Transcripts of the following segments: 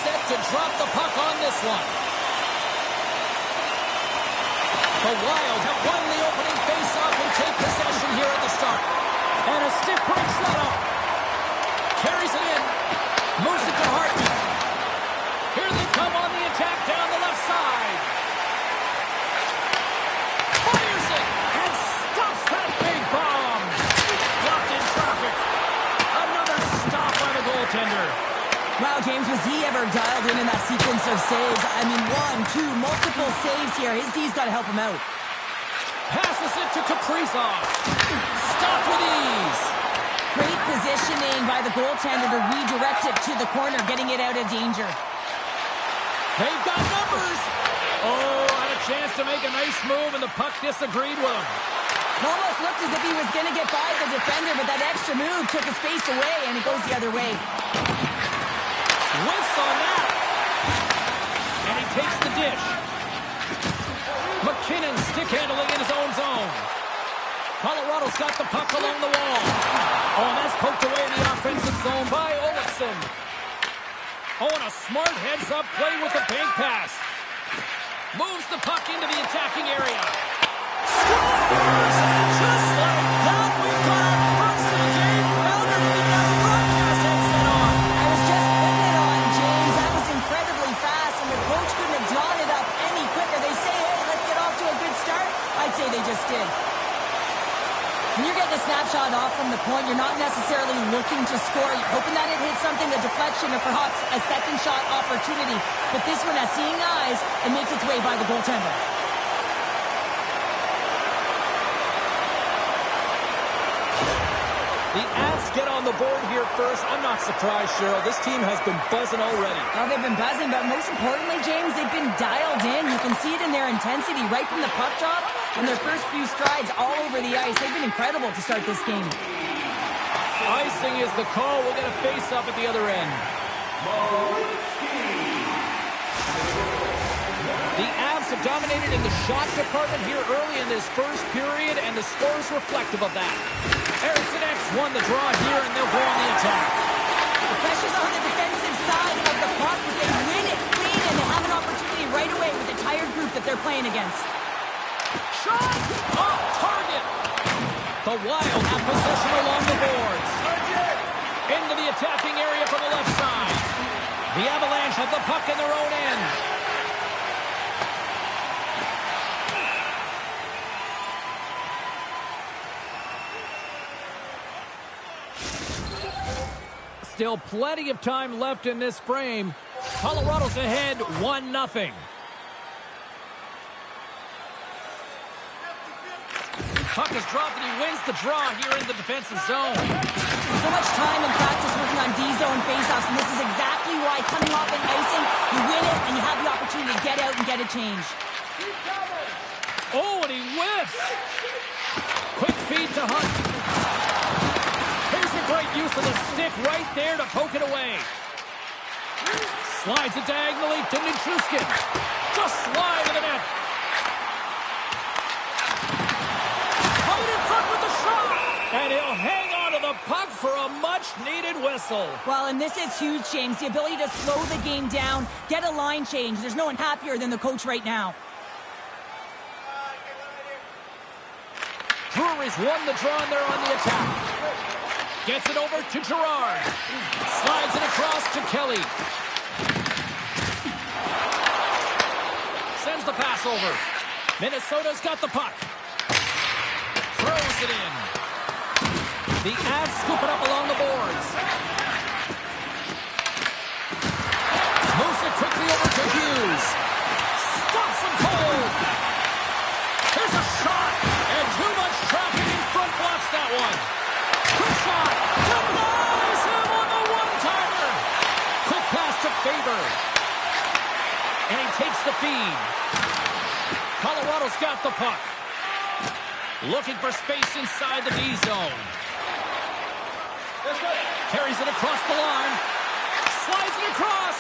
set to drop the puck on this one. The Wild have won the opening faceoff and take possession here at the start. And a stick breaks that up. Carries it in. Moves it to Hartman. Here they come on the attack down the left side. Fires it and stops that big bomb. Blocked in traffic. Another stop by the goaltender. Wow, James, was he ever dialed in that sequence of saves? I mean, 1, 2, multiple saves here. His D's got to help him out. Passes it to Kaprizov. Stopped with ease. Great positioning by the goaltender to redirect it to the corner, getting it out of danger. They've got numbers. Oh, had a chance to make a nice move, and the puck disagreed with him. It almost looked as if he was going to get by the defender, but that extra move took his space away, and it goes the other way. Whiffs on that. And he takes the dish. McKinnon stick handling in his own zone. Colorado's got the puck along the wall. Oh, and that's poked away in the offensive zone by Olofsson. Oh, and a smart heads-up play with the bank pass. Moves the puck into the attacking area. Scores! And just like that, we've got our first of the game. Rounder didn't have a broadcast headset on. I was just putting it on, James. That was incredibly fast, and the coach couldn't have drawn it up any quicker. They say, hey, let's get off to a good start. I'd say they just did. When you're getting a snapshot off from the point, you're not necessarily looking to score. You're hoping that it hits something, a deflection, or perhaps a second shot opportunity. But this one has seeing eyes and makes its way by the goaltender. The Avs get on the board here first. I'm not surprised, Cheryl. This team has been buzzing already. Oh, they've been buzzing, but most importantly, James, they've been dialed in. You can see it in their intensity right from the puck drop and their first few strides all over the ice. They've been incredible to start this game. Icing is the call. We'll get a face-up at the other end. The Avs have dominated in the shot department here early in this first period, and the score is reflective of that. Eriksson X won the draw here, and they'll go on the attack. The pressure's on the defensive side of the puck, but they win it clean, and they have an opportunity right away with the tired group that they're playing against. Shot! Off target! The Wild have possession along the boards. Into the attacking area from the left side. The Avalanche have the puck in their own end. Still plenty of time left in this frame. Colorado's ahead 1-0. Puck is dropped and he wins the draw here in the defensive zone. So much time and practice working on D-zone faceoffs, and this is exactly why coming off an icing, you win it and you have the opportunity to get out and get a change. Oh, and he whiffs. Quick feed to Hunt. Here's a great use of the stick right there to poke it away. Slides it diagonally to Nichushkin. Just slide to the net. Right in front with the shot. And he'll hang on to the puck for a much-needed whistle. Well, and this is huge, James. The ability to slow the game down, get a line change. There's no one happier than the coach right now. Brewery's won the draw and they're on the attack. Gets it over to Gerard. Slides it across to Kelly. Sends the pass over. Minnesota's got the puck. Throws it in. The Avs scoop it up along the boards. Moves it quickly over to Hughes. Stops him cold. Here's a shot. And too much traffic in front blocks that one. Quick shot. Denies him on the one-timer. Quick pass to Faber. And he takes the feed. Colorado's got the puck. Looking for space inside the D zone. Carries it across the line. Slides it across.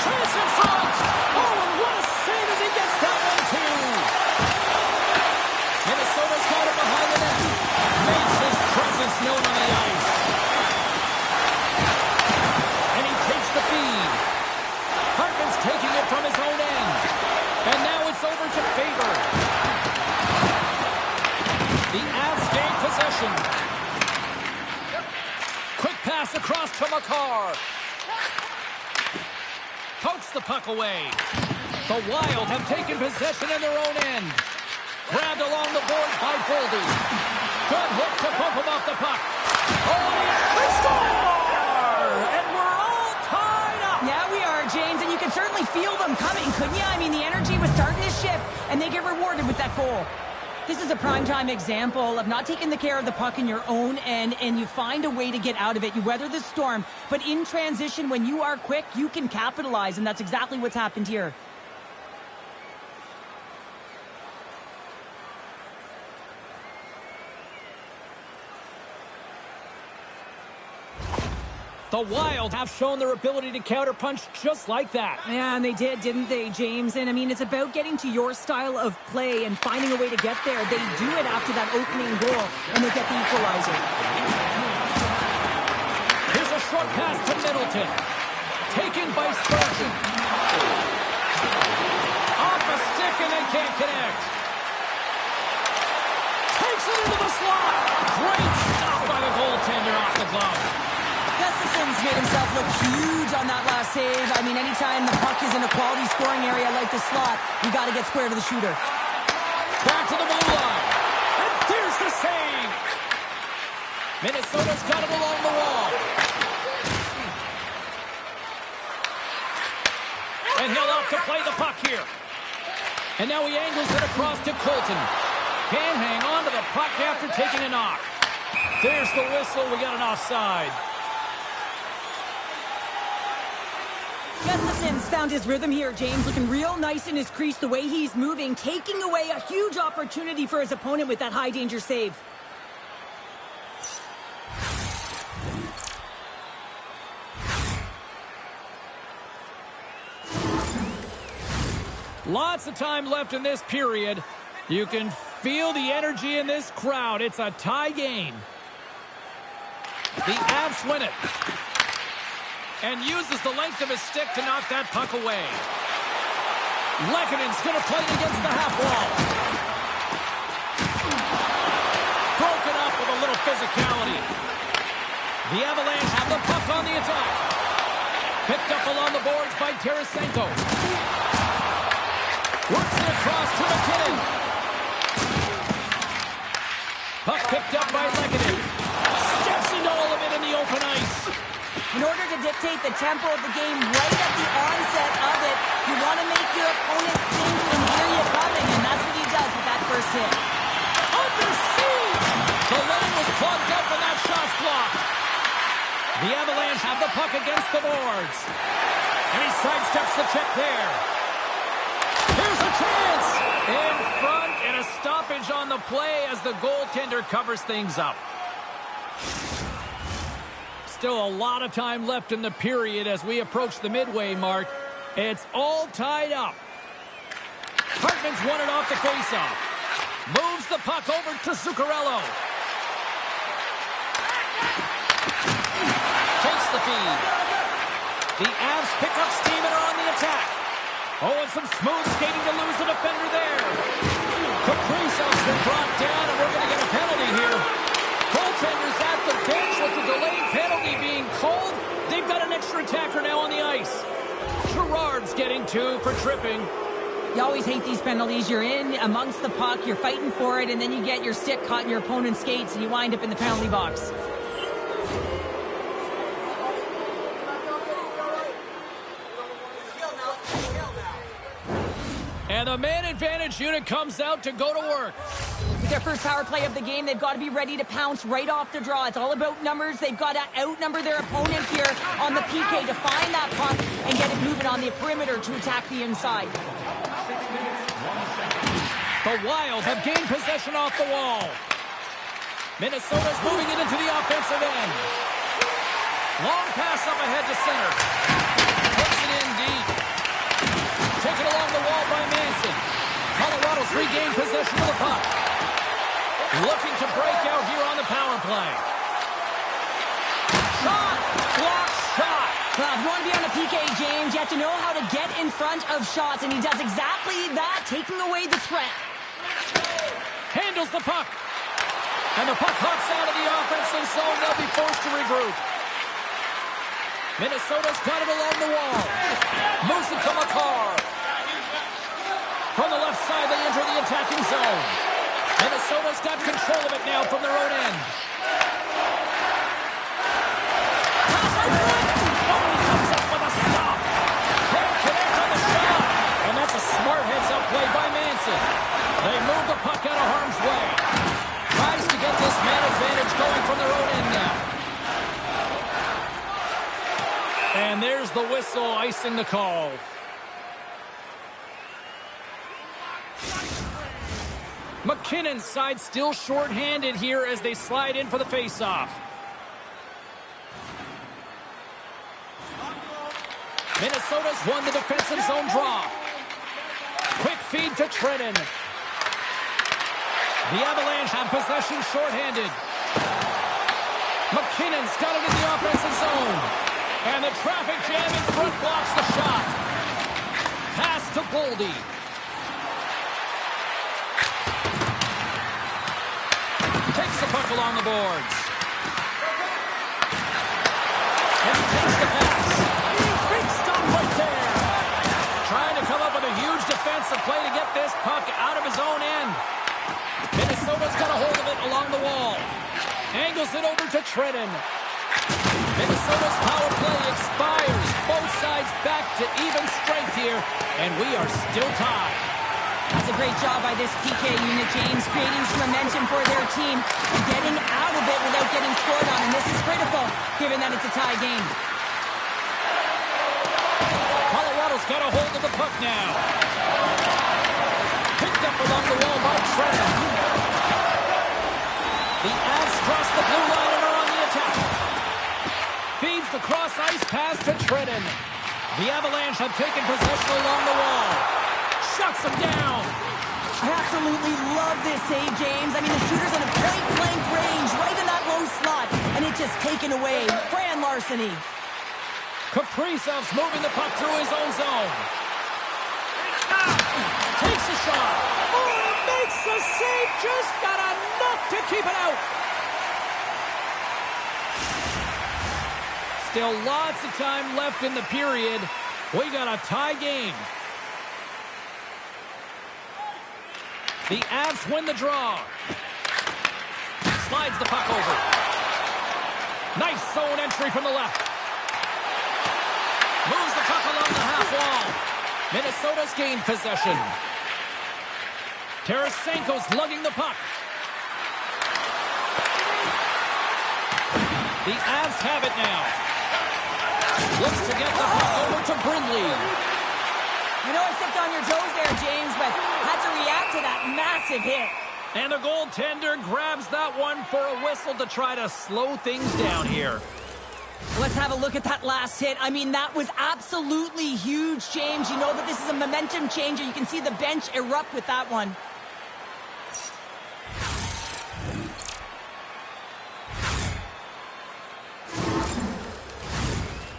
Chase in front. Oh, and what a save as he gets that one, too. Minnesota's got it behind the net. Makes his presence known on the ice. And he takes the feed. possession. Quick pass across to Makar. Pokes the puck away. The Wild have taken possession in their own end. Grabbed along the board by Boldy. Good hook to bump him off the puck. Oh, they score! And we're all tied up. Yeah, we are, James, and you can certainly feel them coming, couldn't you? I mean, the energy was starting to shift, and they get rewarded with that goal. This is a primetime example of not taking the care of the puck in your own end, and you find a way to get out of it. You weather the storm, but in transition, when you are quick, you can capitalize, and that's exactly what's happened here. The Wild have shown their ability to counterpunch just like that. Yeah, and they did, didn't they, James? And, I mean, it's about getting to your style of play and finding a way to get there. They do it after that opening goal, and they get the equalizer. Here's a short pass to Middleton. Taken by Sturgeon. Off a stick, and they can't connect. Takes it into the slot. Great stop by the goaltender off the glove. Gustafson's made himself look huge on that last save. I mean, anytime the puck is in a quality scoring area like the slot, you got to get square to the shooter. Back to the blue line. And there's the save. Minnesota's got it along the wall. And he'll opt to play the puck here. And now he angles it across to Colton. Can't hang on to the puck after taking a knock. There's the whistle. We got an offside. Gustafson's found his rhythm here, James, looking real nice in his crease, the way he's moving, taking away a huge opportunity for his opponent with that high-danger save. Lots of time left in this period. You can feel the energy in this crowd. It's a tie game. The Avs win it. And uses the length of his stick to knock that puck away. Lekkonen's going to play it against the half wall. Broken up with a little physicality. The Avalanche have the puck on the attack. Picked up along the boards by Tarasenko. Works it across to McKinnon. Puck picked up by Lekkonen. Steps into all of it in the open ice. In order to dictate the tempo of the game right at the onset of it, you want to make your opponent think and hear you coming, and that's what he does with that first hit. Under siege! The lane was plugged up and that shot's blocked. The Avalanche have the puck against the boards. And he sidesteps the check there. Here's a chance! In front, and a stoppage on the play as the goaltender covers things up. Still a lot of time left in the period as we approach the midway mark. It's all tied up. Hartman's won it off the faceoff. Moves the puck over to Zuccarello. Takes the feed. The Avs pick up steam and are on the attack. Oh, and some smooth skating to lose a defender there. Kaprizov's been brought down, and we're going to get a penalty here. Goaltenders at the bench with the delayed penalty being called. They've got an extra attacker now on the ice. Gerard's getting 2 for tripping. You always hate these penalties. You're in amongst the puck, you're fighting for it, and then you get your stick caught in your opponent's skates, and you wind up in the penalty box. And the man advantage unit comes out to go to work. With their first power play of the game, they've got to be ready to pounce right off the draw. It's all about numbers. They've got to outnumber their opponent here on the PK to find that puck and get it moving on the perimeter to attack the inside. The Wild have gained possession off the wall. Minnesota's moving it into the offensive end. Long pass up ahead to center. Puts it in deep. Taken along the wall by Manson. Colorado's regained possession of the puck. Looking to break out here on the power play. Shot! Blocked shot! Well, if you want to be on a PK, James, you have to know how to get in front of shots, and he does exactly that, taking away the threat. Handles the puck. And the puck hops out of the offensive zone. They'll be forced to regroup. Minnesota's got it along the wall. Moves it to Makar. From the left side, they enter the attacking zone. Minnesota's got control of it now from their own end. Pass out front. Oh, he comes up with a stop. Can't connect on the shot. And that's a smart heads-up play by Manson. They move the puck out of harm's way. Tries to get this man advantage going from their own end now. And there's the whistle icing the call. McKinnon's side still short-handed here as they slide in for the face-off. Minnesota's won the defensive zone draw. Quick feed to Trenton. The Avalanche have possession short-handed. McKinnon's got it in the offensive zone. And the traffic jam in front blocks the shot. Pass to Boldy. Takes the puck along the boards. And he takes the pass. Big stop right there. Trying to come up with a huge defensive play to get this puck out of his own end. Minnesota's got a hold of it along the wall. Angles it over to Trenton. Minnesota's power play expires. Both sides back to even strength here. And we are still tied. That's a great job by this PK unit, James, creating some momentum for their team and getting out of it without getting scored on. And this is critical, given that it's a tie game. Colorado's got a hold of the puck now. Picked up along the wall by Trenton. The Avs cross the blue line and are on the attack. Feeds the cross-ice pass to Trenton. The Avalanche have taken possession along the wall. Shuts him down. I absolutely love this save, James. I mean, the shooter's in a point-blank range, right in that low slot, and it's just taken away. Grand larceny. Kaprizov's moving the puck through his own zone. Takes a shot. Oh, makes the save. Just got enough to keep it out. Still lots of time left in the period. We got a tie game. The Avs win the draw. Slides the puck over. Nice zone entry from the left. Moves the puck along the half wall. Minnesota's gained possession. Tarasenko's lugging the puck. The Avs have it now. Looks to get the puck over to Brindley. I know I stepped on your toes there, James, but had to react to that massive hit. And the goaltender grabs that one for a whistle to try to slow things down here. Let's have a look at that last hit. I mean, that was absolutely huge, James. You know that this is a momentum changer. You can see the bench erupt with that one.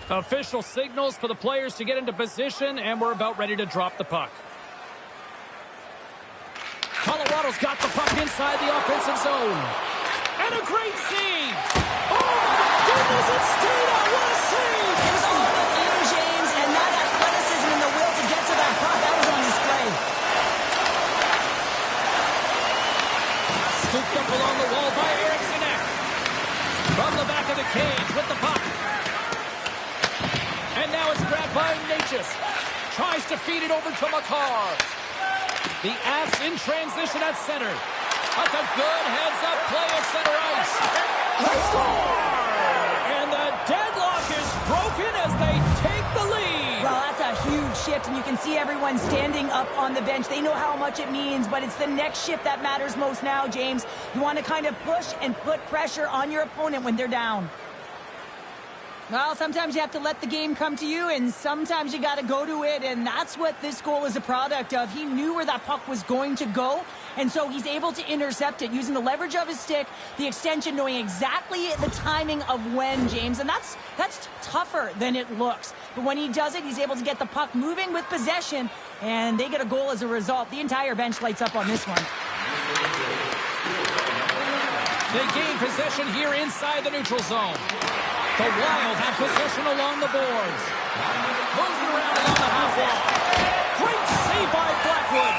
Official signals for the players to get into position, and we're about ready to drop the puck. Colorado's got the puck inside the offensive zone. And a great save! Oh, my goodness, it stayed out. What a save! It was all in, James, and that athleticism and the will to get to that puck, that was on display. Scooped up along the wall by Eriksson. From the back of the cage with the puck. And now it's grabbed by Ignatius. Tries to feed it over to Makar. The Avs in transition at center. That's a good heads-up play at center ice. They score! And the deadlock is broken as they take the lead. Well, that's a huge shift, and you can see everyone standing up on the bench. They know how much it means, but it's the next shift that matters most now, James. You want to kind of push and put pressure on your opponent when they're down. Well, sometimes you have to let the game come to you, and sometimes you got to go to it, and that's what this goal is a product of. He knew where that puck was going to go, and so he's able to intercept it using the leverage of his stick, the extension, knowing exactly the timing of when, James, and that's tougher than it looks. But when he does it, he's able to get the puck moving with possession, and they get a goal as a result. The entire bench lights up on this one. They gain possession here inside the neutral zone. The Wild have possession along the boards. Moves it around along the half wall. Great save by Blackwood.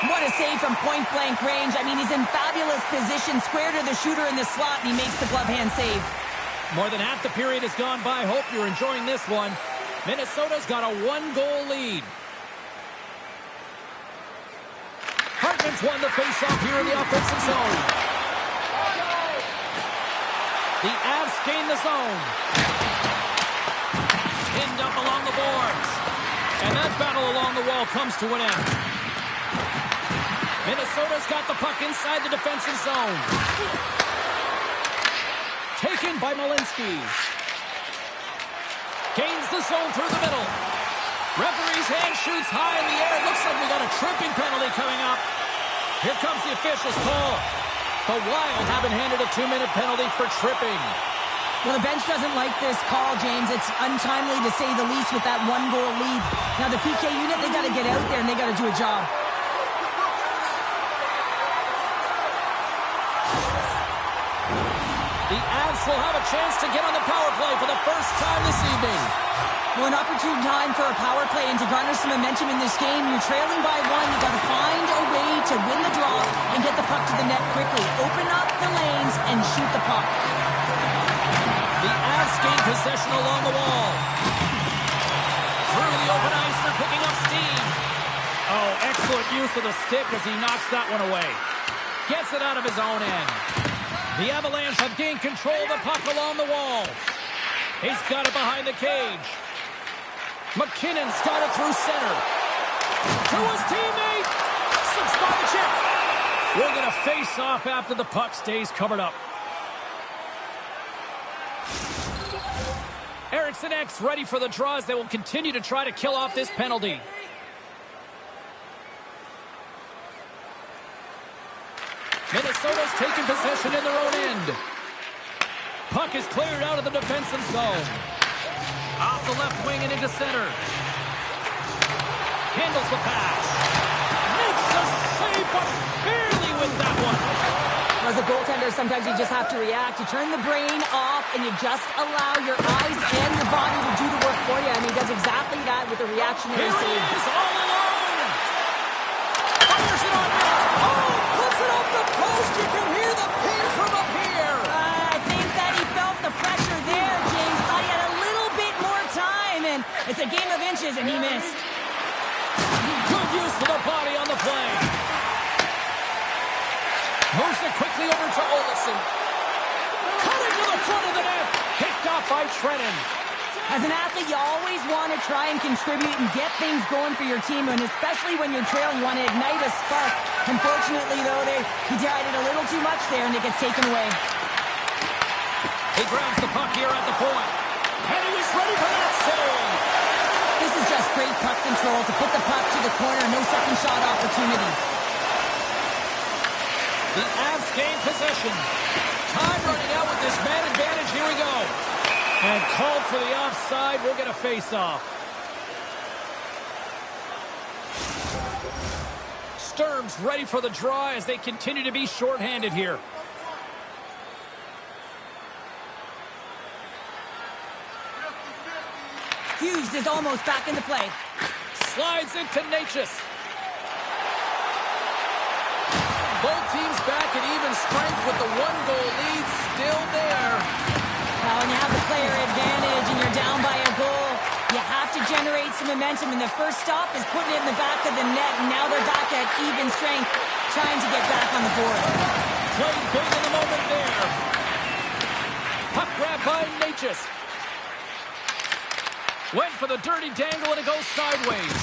What a save from point-blank range. I mean, he's in fabulous position, square to the shooter in the slot, and he makes the glove hand save. More than half the period has gone by. Hope you're enjoying this one. Minnesota's got a one-goal lead. Hartman's won the face-off here in the offensive zone. The Avs gain the zone. Pinned up along the boards. And that battle along the wall comes to an end. Minnesota's got the puck inside the defensive zone. Taken by Malinsky. Gains the zone through the middle. Referee's hand shoots high in the air. Looks like we got a tripping penalty coming up. Here comes the official's call. The Wild have been handed a 2-minute penalty for tripping. Well, the bench doesn't like this call, James. It's untimely to say the least with that one-goal lead. Now, the PK unit, they got to get out there and they got to do a job. The Avs will have a chance to get on the power play for the first time this evening. Well, an opportune time for a power play and to garner some momentum in this game. You're trailing by one. You got to find a way to win the draw and get the puck to the net quickly. Open up the lanes and shoot the puck. The Avs gain possession along the wall. Through the open ice, they're picking up steam. Oh, excellent use of the stick as he knocks that one away. Gets it out of his own end. The Avalanche have gained control of the puck along the wall. He's got it behind the cage. McKinnon's got it through center. To his teammate. Slips by the check. We're going to face off after the puck stays covered up. Eriksson X ready for the draws. They will continue to try to kill off this penalty. Minnesota's taking possession in their own end. Puck is cleared out of the defensive zone. Off the left wing and into center. Handles the pass. Makes a save, but barely with that one. As a goaltender, sometimes you just have to react. You turn the brain off and you just allow your eyes and your body to do the work for you. And he does exactly that with a reactionary Here save. he is, all alone. Fires it on net. Oh, puts it off the post. You can hear the pin from up here. I think that he felt the pressure there, James. Thought he had a little bit more time, and it's a game of inches, and he missed. Good use of the body on the play. Moves it quickly over to Olsen. Cutting to the front of the net. Picked off by Trennan. As an athlete, you always want to try and contribute and get things going for your team, and especially when you're trailing, you want to ignite a spark. Unfortunately, though, he tried it a little too much there, and it gets taken away. He grabs the puck here at the point. And he was ready for that save. This is just great puck control to put the puck to the corner. No second shot opportunity. The Avs gain possession. Time running out with this man advantage. Here we go. And called for the offside. We'll get a face-off. Sturm's ready for the draw as they continue to be shorthanded here. Hughes is almost back into play. Slides into Natchez. Both teams back at even strength with the one-goal lead still there. Now, when you have the player advantage and you're down by a goal, you have to generate some momentum, and the first stop is putting it in the back of the net, and now they're back at even strength, trying to get back on the board. Played big in the moment there. Puck grab by Natchez. Went for the dirty dangle, and it goes sideways.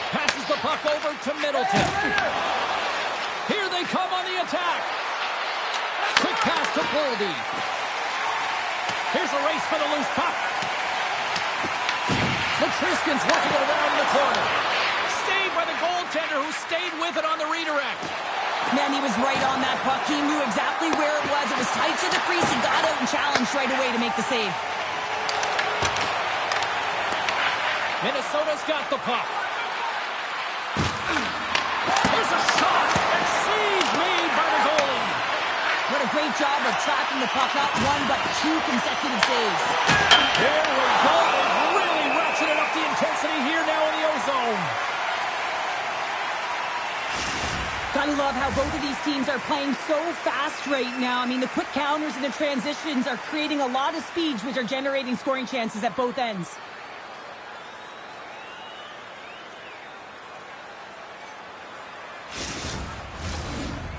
Passes the puck over to Middleton. Here they come on the attack. Quick pass to Boldy. Here's a race for the loose puck. Matruskin's working it around the corner. Saved by the goaltender who stayed with it on the redirect. Man, he was right on that puck. He knew exactly where it was. It was tight to the crease. He got out and challenged right away to make the save. Minnesota's got the puck. Here's a shot, and save made by the goalie. a great job of tracking the puck. Not one, but two consecutive saves. There we go. They've really ratcheted up the intensity here now in the O-zone. Gotta love how both of these teams are playing so fast right now. I mean, the quick counters and the transitions are creating a lot of speeds, which are generating scoring chances at both ends.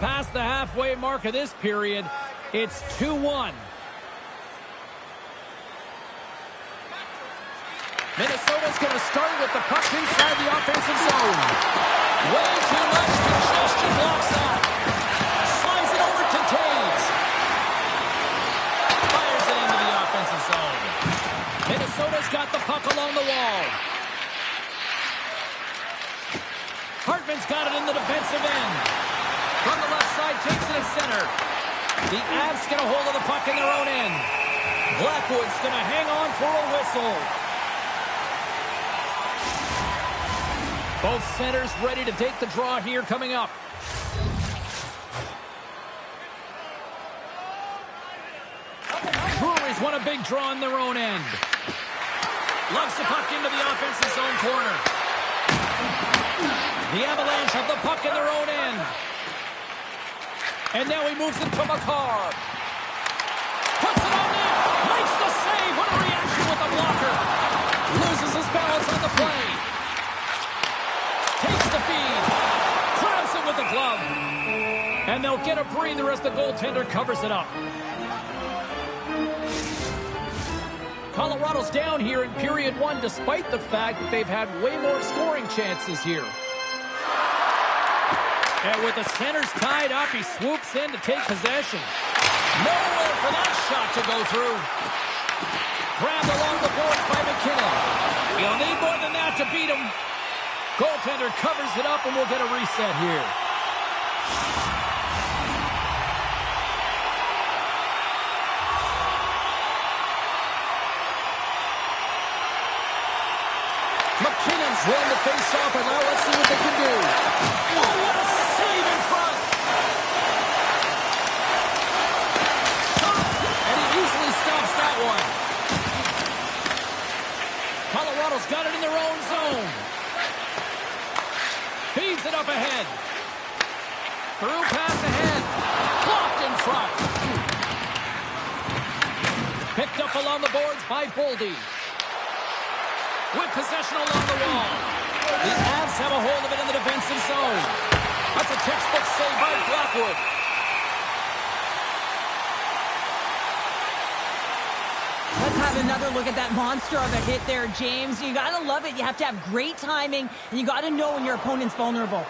Past the halfway mark of this period, it's 2-1. Minnesota's going to start with the puck inside the offensive zone. Way too much congestion blocks that. Slides it over to Taves. Fires it into the offensive zone. Minnesota's got the puck along the wall. Hartman's got it in the defensive end. From the left side, takes it to center. The Avs get a hold of the puck in their own end. Blackwood's going to hang on for a whistle. Both centers ready to take the draw here coming up. Breweries want a big draw in their own end. Lugs the puck into the offensive zone corner. The Avalanche have the puck in their own end. And now he moves it to McCarr. Puts it on net. Makes the save. What a reaction with the blocker. Loses his balance on the play. Takes the feed. Grabs it with the glove. And they'll get a breather as the goaltender covers it up. Colorado's down here in period one, despite the fact that they've had way more scoring chances here. And with the centers tied up, he swoops in to take possession. Nowhere for that shot to go through. Grabbed along the boards by McKinnon. He'll need more than that to beat him. Goaltender covers it up, and we'll get a reset here. McKinnon's won the face-off, and now let's see what they can do. Oh, what a save in front! And he easily stops that one. Colorado's got it in their own zone. Feeds it up ahead. Through pass ahead. Blocked in front. Picked up along the boards by Boldy. With possession along the wall. The Avs have a hold of it in the defensive zone. That's a textbook save by Blackwood. Let's have another look at that monster of a hit there, James. You got to love it. You have to have great timing, and you got to know when your opponent's vulnerable.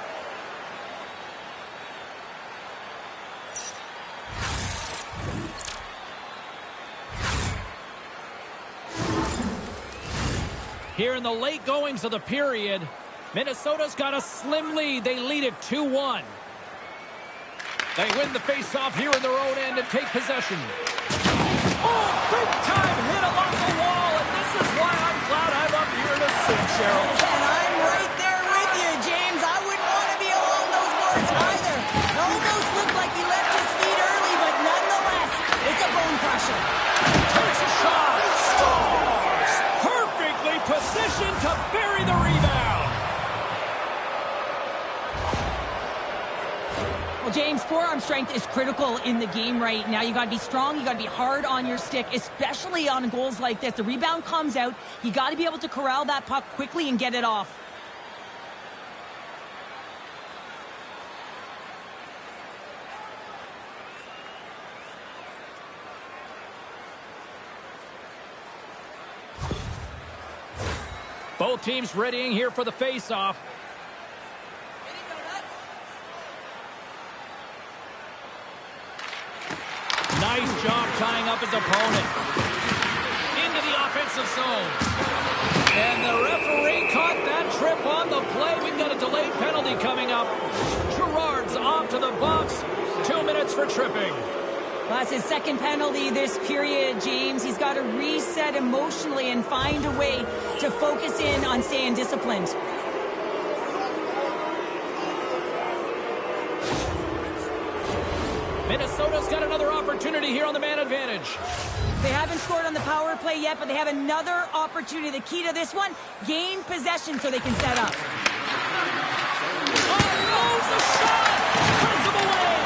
Here in the late goings of the period, Minnesota's got a slim lead. They lead it 2-1. They win the face-off here in their own end and take possession. Oh, big-time hit along the wall, and this is why I'm glad I'm up here to sing, Cheryl. And I'm right there with you, James. I wouldn't want to be along those boards either. It almost looked like he left his feet early, but nonetheless, it's a bone crusher. Takes a shot. Scores! Perfectly positioned to bury the rebound. Well, James, forearm strength is critical in the game right now. You got to be strong. You got to be hard on your stick, especially on goals like this. The rebound comes out. You got to be able to corral that puck quickly and get it off. Both teams readying here for the face-off. Nice job tying up his opponent. Into the offensive zone. And the referee caught that trip on the play. We've got a delayed penalty coming up. Girard's off to the box. 2 minutes for tripping. That's his second penalty this period, James. He's got to reset emotionally and find a way to focus in on staying disciplined. Minnesota's got another opportunity here on the man advantage. They haven't scored on the power play yet, but they have another opportunity. The key to this one, gain possession so they can set up. Oh, knows the shot! Turns him away!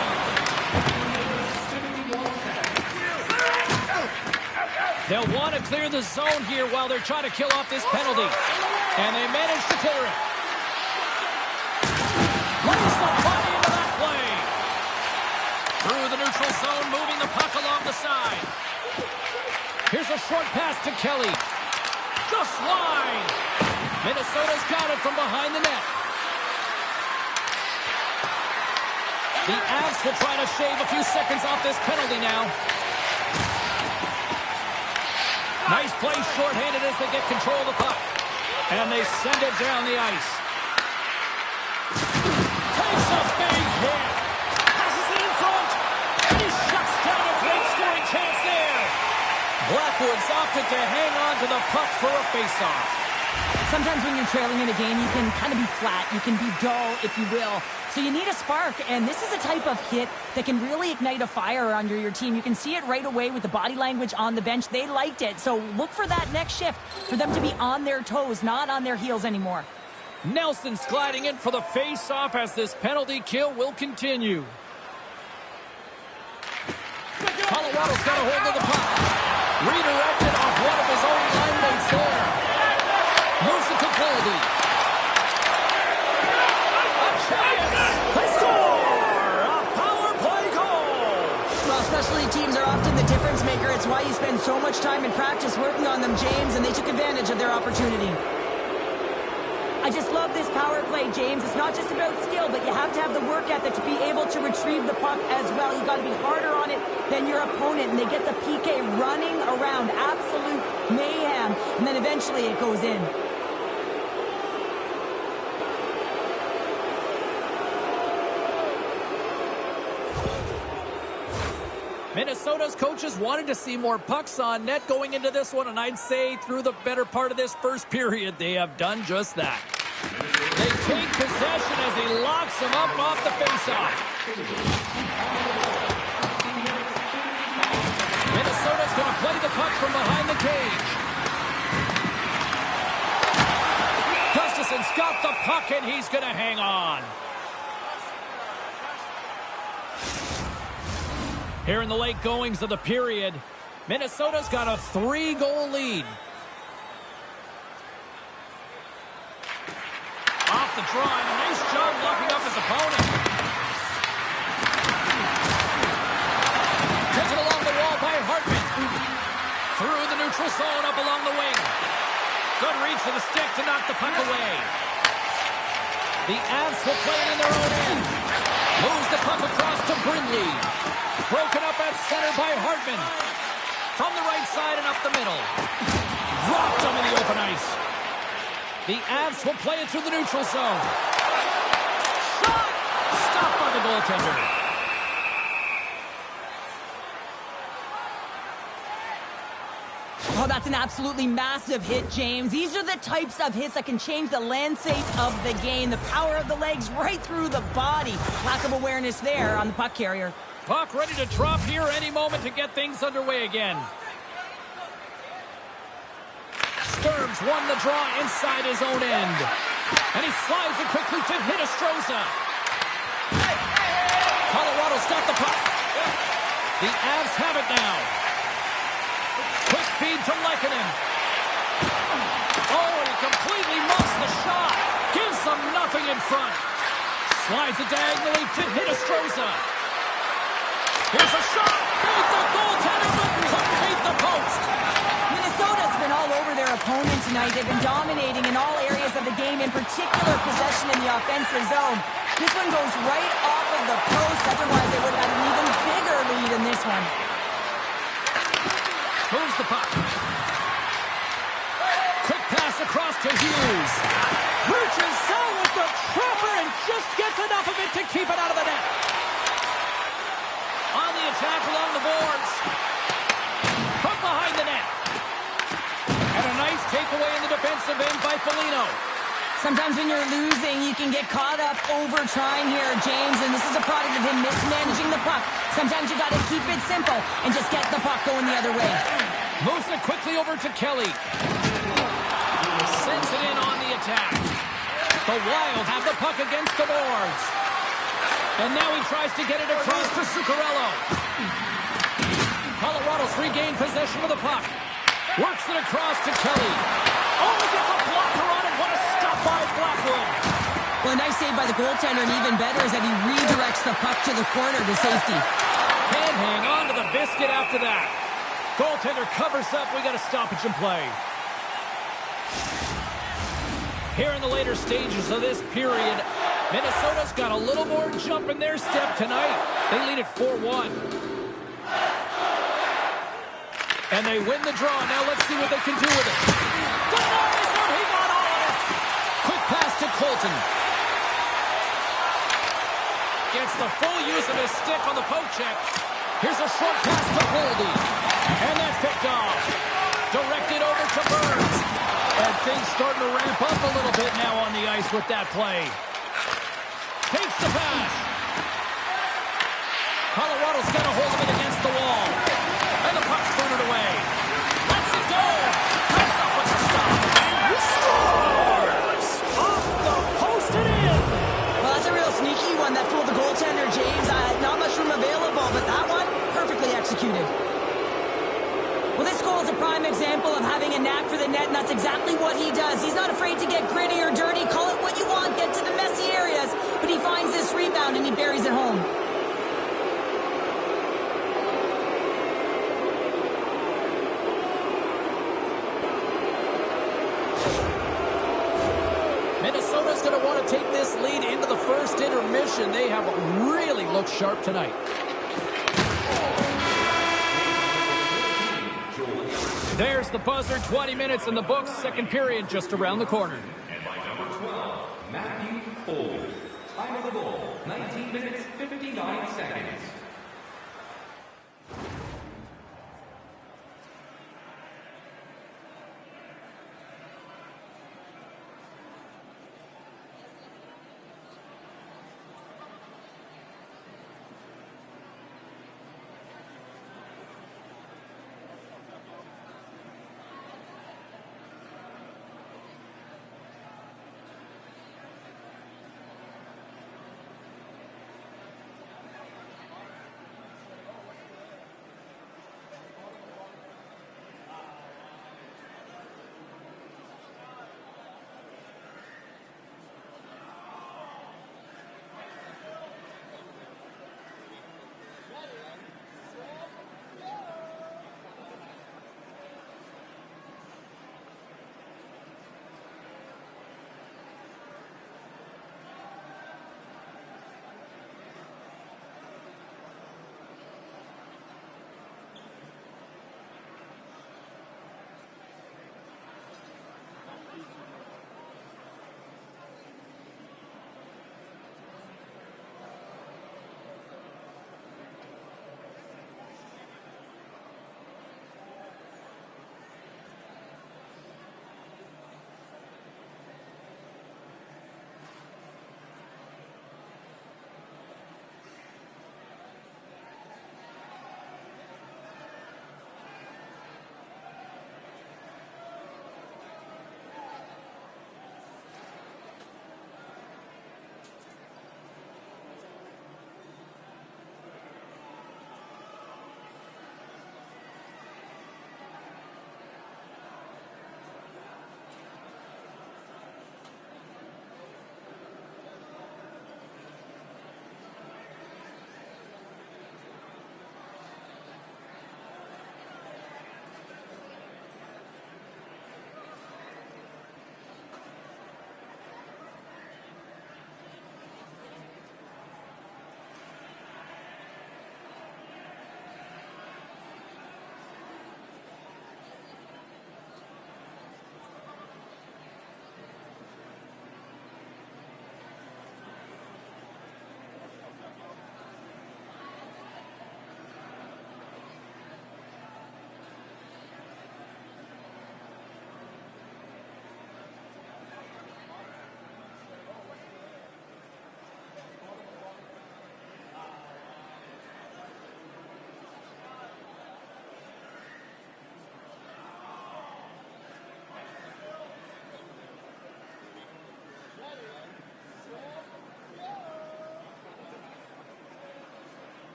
They'll want to clear the zone here while they're trying to kill off this penalty. And they manage to clear it. Lays the body into that play. Through the neutral zone, moving the puck along the side. Here's a short pass to Kelly. Just line. Minnesota's got it from behind the net. The Avs will try to shave a few seconds off this penalty now. Nice play shorthanded as they get control of the puck. And they send it down the ice. Takes a big hit. Passes it in front. And he shuts down a great scoring chance there. Blackwood's opted to hang on to the puck for a faceoff. Sometimes when you're trailing in a game, you can kind of be flat. You can be dull, if you will. So you need a spark, and this is a type of hit that can really ignite a fire under your team. You can see it right away with the body language on the bench. They liked it. So look for that next shift, for them to be on their toes, not on their heels anymore. Nelson's gliding in for the face-off as this penalty kill will continue. Colorado's got a hold of the puck. Redirected off one of his own line mates there. Moves it to Goldie. A chance! They score! A power play goal! Well, specialty teams are often the difference maker. It's why you spend so much time in practice working on them, James, and they took advantage of their opportunity. I just love this power play, James. It's not just about skill, but you have to have the work ethic to be able to retrieve the puck as well. You got to be harder on it than your opponent, and they get the PK running around. Absolute mayhem, and then eventually it goes in. Minnesota's coaches wanted to see more pucks on net going into this one, and I'd say through the better part of this first period, they have done just that. They take possession as he locks him up off the faceoff. Minnesota's going to play the puck from behind the cage. Gustafson's got the puck, and he's going to hang on. Here in the late goings of the period, Minnesota's got a 3-goal lead. Off the draw, and a nice job blocking up his opponent. Taken along the wall by Hartman. Through the neutral zone, up along the wing. Good reach for the stick to knock the puck away. The Avs will play it in their own end. Moves the puck across to Brindley. Broken up at center by Hartman. From the right side and up the middle. Dropped him in the open ice. The Avs will play it through the neutral zone. Shot! Stopped by the goaltender. Oh, that's an absolutely massive hit, James. These are the types of hits that can change the landscape of the game. The power of the legs right through the body. Lack of awareness there on the puck carrier. Puck ready to drop here any moment to get things underway again. Sturms won the draw inside his own end. And he slides it quickly to Hinostroza. Colorado's got the puck. The Avs have it now. Quick feed to Lehkonen. Oh, and he completely muffs the shot. Gives them nothing in front. Slides it diagonally to Hinostroza. Here's a shot. Beat the goaltender, but couldn't beat the post. Minnesota's been all over their opponent tonight. They've been dominating in all areas of the game, in particular possession in the offensive zone. This one goes right off of the post. Otherwise, they would have had an even bigger lead in this one. Moves the puck. Quick pass across to Hughes. Reaches out with the trapper and just gets enough of it to keep it out of the net. On the attack along the boards. From behind the net. And a nice takeaway in the defensive end by Foligno. Sometimes when you're losing, you can get caught up over trying here, James, and this is a product of him mismanaging the puck. Sometimes you got to keep it simple and just get the puck going the other way. Moves it quickly over to Kelly. Sends it in on the attack. The Wild have the puck against the boards. And now he tries to get it across to Zuccarello. Colorado's regained possession of the puck. Works it across to Kelly. Oh, he gets a blocker on it. What a stop by Blackwood. Well, a nice save by the goaltender, and even better is that he redirects the puck to the corner to safety. Can't hang on to the biscuit after that. Goaltender covers up. We got a stoppage in play. Here in the later stages of this period, Minnesota's got a little more jump in their step tonight. They lead at 4-1. And they win the draw. Now let's see what they can do with it. Denies him. He got all of it. Quick pass to Colton. Gets the full use of his stick on the poke check. Here's a short pass to Boldy. And that's picked off. Directed over to Burns. And things starting to ramp up a little bit now on the ice with that play. Takes the pass. Colorado's got a hold of it against the wall. And the puck's booted away. Lets it go. Comes up with the stop. Scores! Off the post and in. Well, that's a real sneaky one that fooled the goaltender, James. Not much room available, but that one, perfectly executed. Well, this goal is a prime example of having a knack for the net, and that's exactly what he does. He's not afraid to get gritty or dirty. Call it what you want. Get to the messy areas. But he finds this rebound, and he buries it home. Minnesota's going to want to take this lead into the first intermission. They have really looked sharp tonight. There's the buzzer. 20 minutes in the books. Second period just around the corner. And by number 12, Matthew Cole. Time of the goal, 19 minutes, 59 seconds.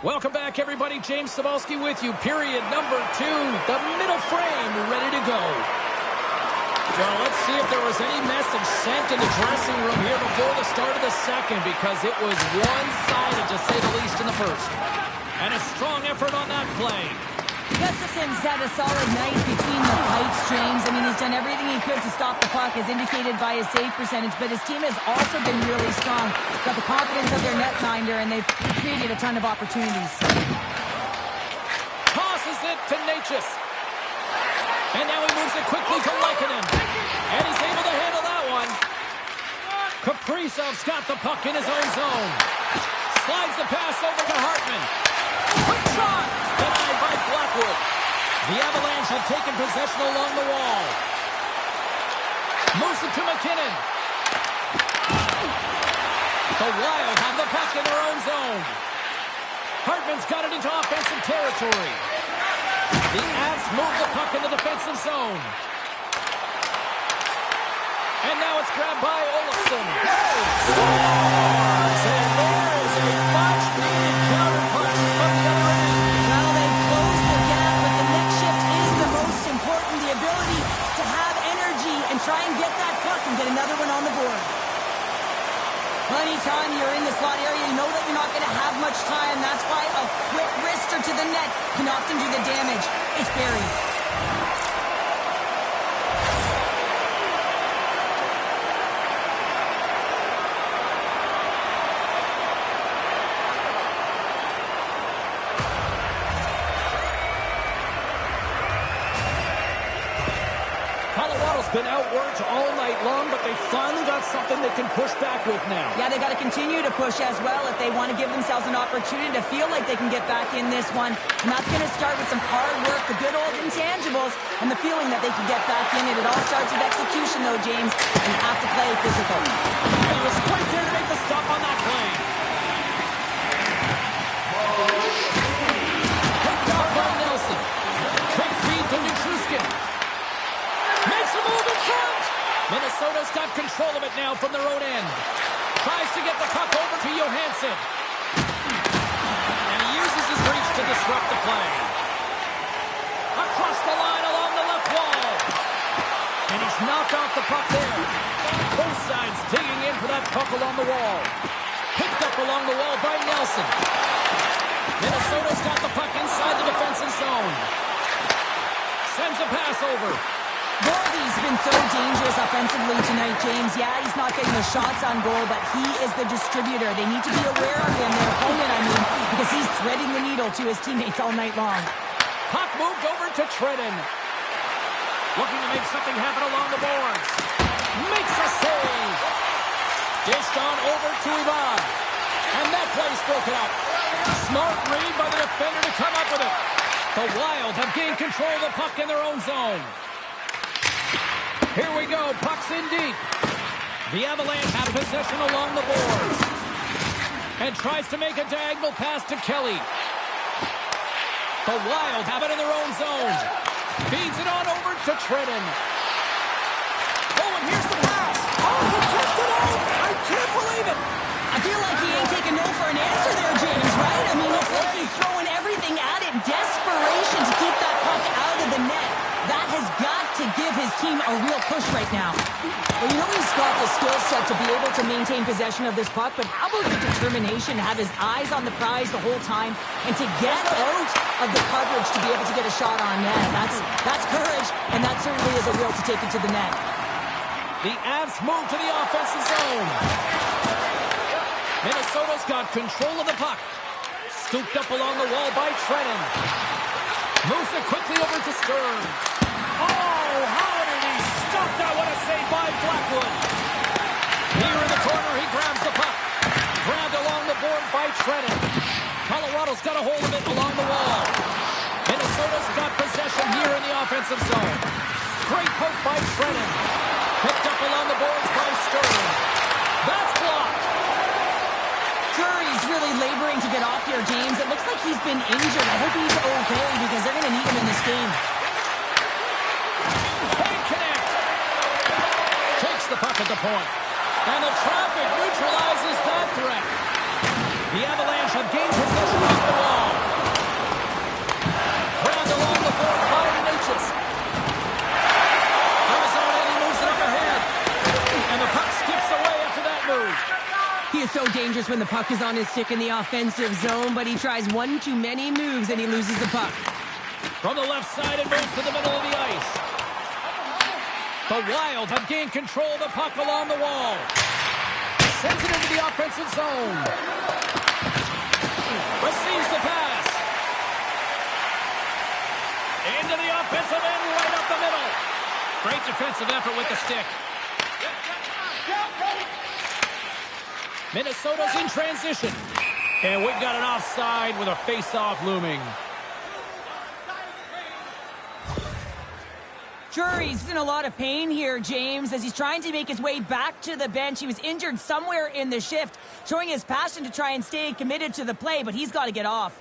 Welcome back, everybody. James Cybulski with you. Period number 2. The middle frame ready to go. Well, let's see if there was any message sent in the dressing room here before the start of the second, because it was one-sided, to say the least, in the first. And a strong effort on that play. Gustafson's had a solid night between the pipes, James. I mean, he's done everything he could to stop the puck, as indicated by his save percentage, but his team has also been really strong. Got the confidence of their netminder, and they've created a ton of opportunities. Tosses it to Natchez. And now he moves it quickly to Lehkonen. And he's able to handle that one. Kaprizov's got the puck in his own zone. Slides the pass over to Hartman. Quick shot! Denied by Blackwood. The Avalanche have taken possession along the wall. Moves it to McKinnon. The Wild have the puck in their own zone. Hartman's got it into offensive territory. The Avs move the puck in the defensive zone. And now it's grabbed by Olofsson. Scores! And there's a much-needed counterpunch from the other end. Well, they closed the gap, but the next shift is the most important. The ability to have energy and try and get that puck and get another one on the board. Well, anytime you're in the slot area, you know that you're not going to have much time. That's why a quick wrister to the net can often do the damage. It's buried. Been outworked all night long, but they finally got something they can push back with now. Yeah, they got to continue to push as well if they want to give themselves an opportunity to feel like they can get back in this one. And that's going to start with some hard work, the good old intangibles, and the feeling that they can get back in it. It all starts with execution, though, James. You have to play physical. And he was right there to make the stop on that play. Picked off by Nelson. Quick feed to Nichushkin. Makes a move in front. Minnesota's got control of it now from their own end. Tries to get the puck over to Johansson. And he uses his reach to disrupt the play. Across the line along the left wall. And he's knocked off the puck there. Both sides digging in for that puck along the wall. Picked up along the wall by Nelson. Minnesota's got the puck inside the defensive zone. been so dangerous offensively tonight, James. Yeah, he's not getting the shots on goal, but he is the distributor. They need to be aware of him, their opponent, because he's threading the needle to his teammates all night long. Puck moved over to Trenton. Looking to make something happen along the boards. Makes a save. Dished on over to Ivan. And that play's broken up. Smart read by the defender to come up with it. The Wild have gained control of the puck in their own zone. Here we go. Puck's in deep. The Avalanche have possession along the boards. And tries to make a diagonal pass to Kelly. The Wild have it in their own zone. Feeds it on over to Trenton. Oh, and here's the pass. Oh, he kept it out. I can't believe it. I feel like he ain't taking no for an answer there, James, right? I mean, it's like he's throwing everything at it. Desperation to keep that puck out of the net. That has got to give his team a real push right now. Well, you know he's got the skill set to be able to maintain possession of this puck, but how about the determination to have his eyes on the prize the whole time and to get out of the coverage to be able to get a shot on net? That's courage, and that certainly is a will to take it to the net. The Avs move to the offensive zone. Minnesota's got control of the puck. Scooped up along the wall by Trenton. Moves it quickly over to Stearns. Oh, how did he stop that? What a save by Blackwood. Here in the corner, he grabs the puck. Grabbed along the board by Trenton. Colorado's got a hold of it along the wall. Minnesota's got possession here in the offensive zone. Great poke by Trenton. Picked up along the boards by Stearns. That's blocked. Drury's really laboring to get off here, James. It looks like he's been injured. I hope he's okay because they're going to need him in this game. Can't connect. Takes the puck at the point. And the traffic neutralizes that threat. The Avalanche have gained possession off the wall. Grabbed along the board by Natchez. Comes on in, he moves it up ahead. And the puck skips away after that move. He is so dangerous when the puck is on his stick in the offensive zone, but he tries one too many moves and he loses the puck. From the left side, it moves to the middle of the ice. The Wild have gained control of the puck along the wall. Sends it into the offensive zone. Receives the pass. Into the offensive end, right up the middle. Great defensive effort with the stick. Minnesota's in transition. And we've got an offside with a face-off looming. Drury's in a lot of pain here, James, as he's trying to make his way back to the bench. He was injured somewhere in the shift, showing his passion to try and stay committed to the play, but he's got to get off.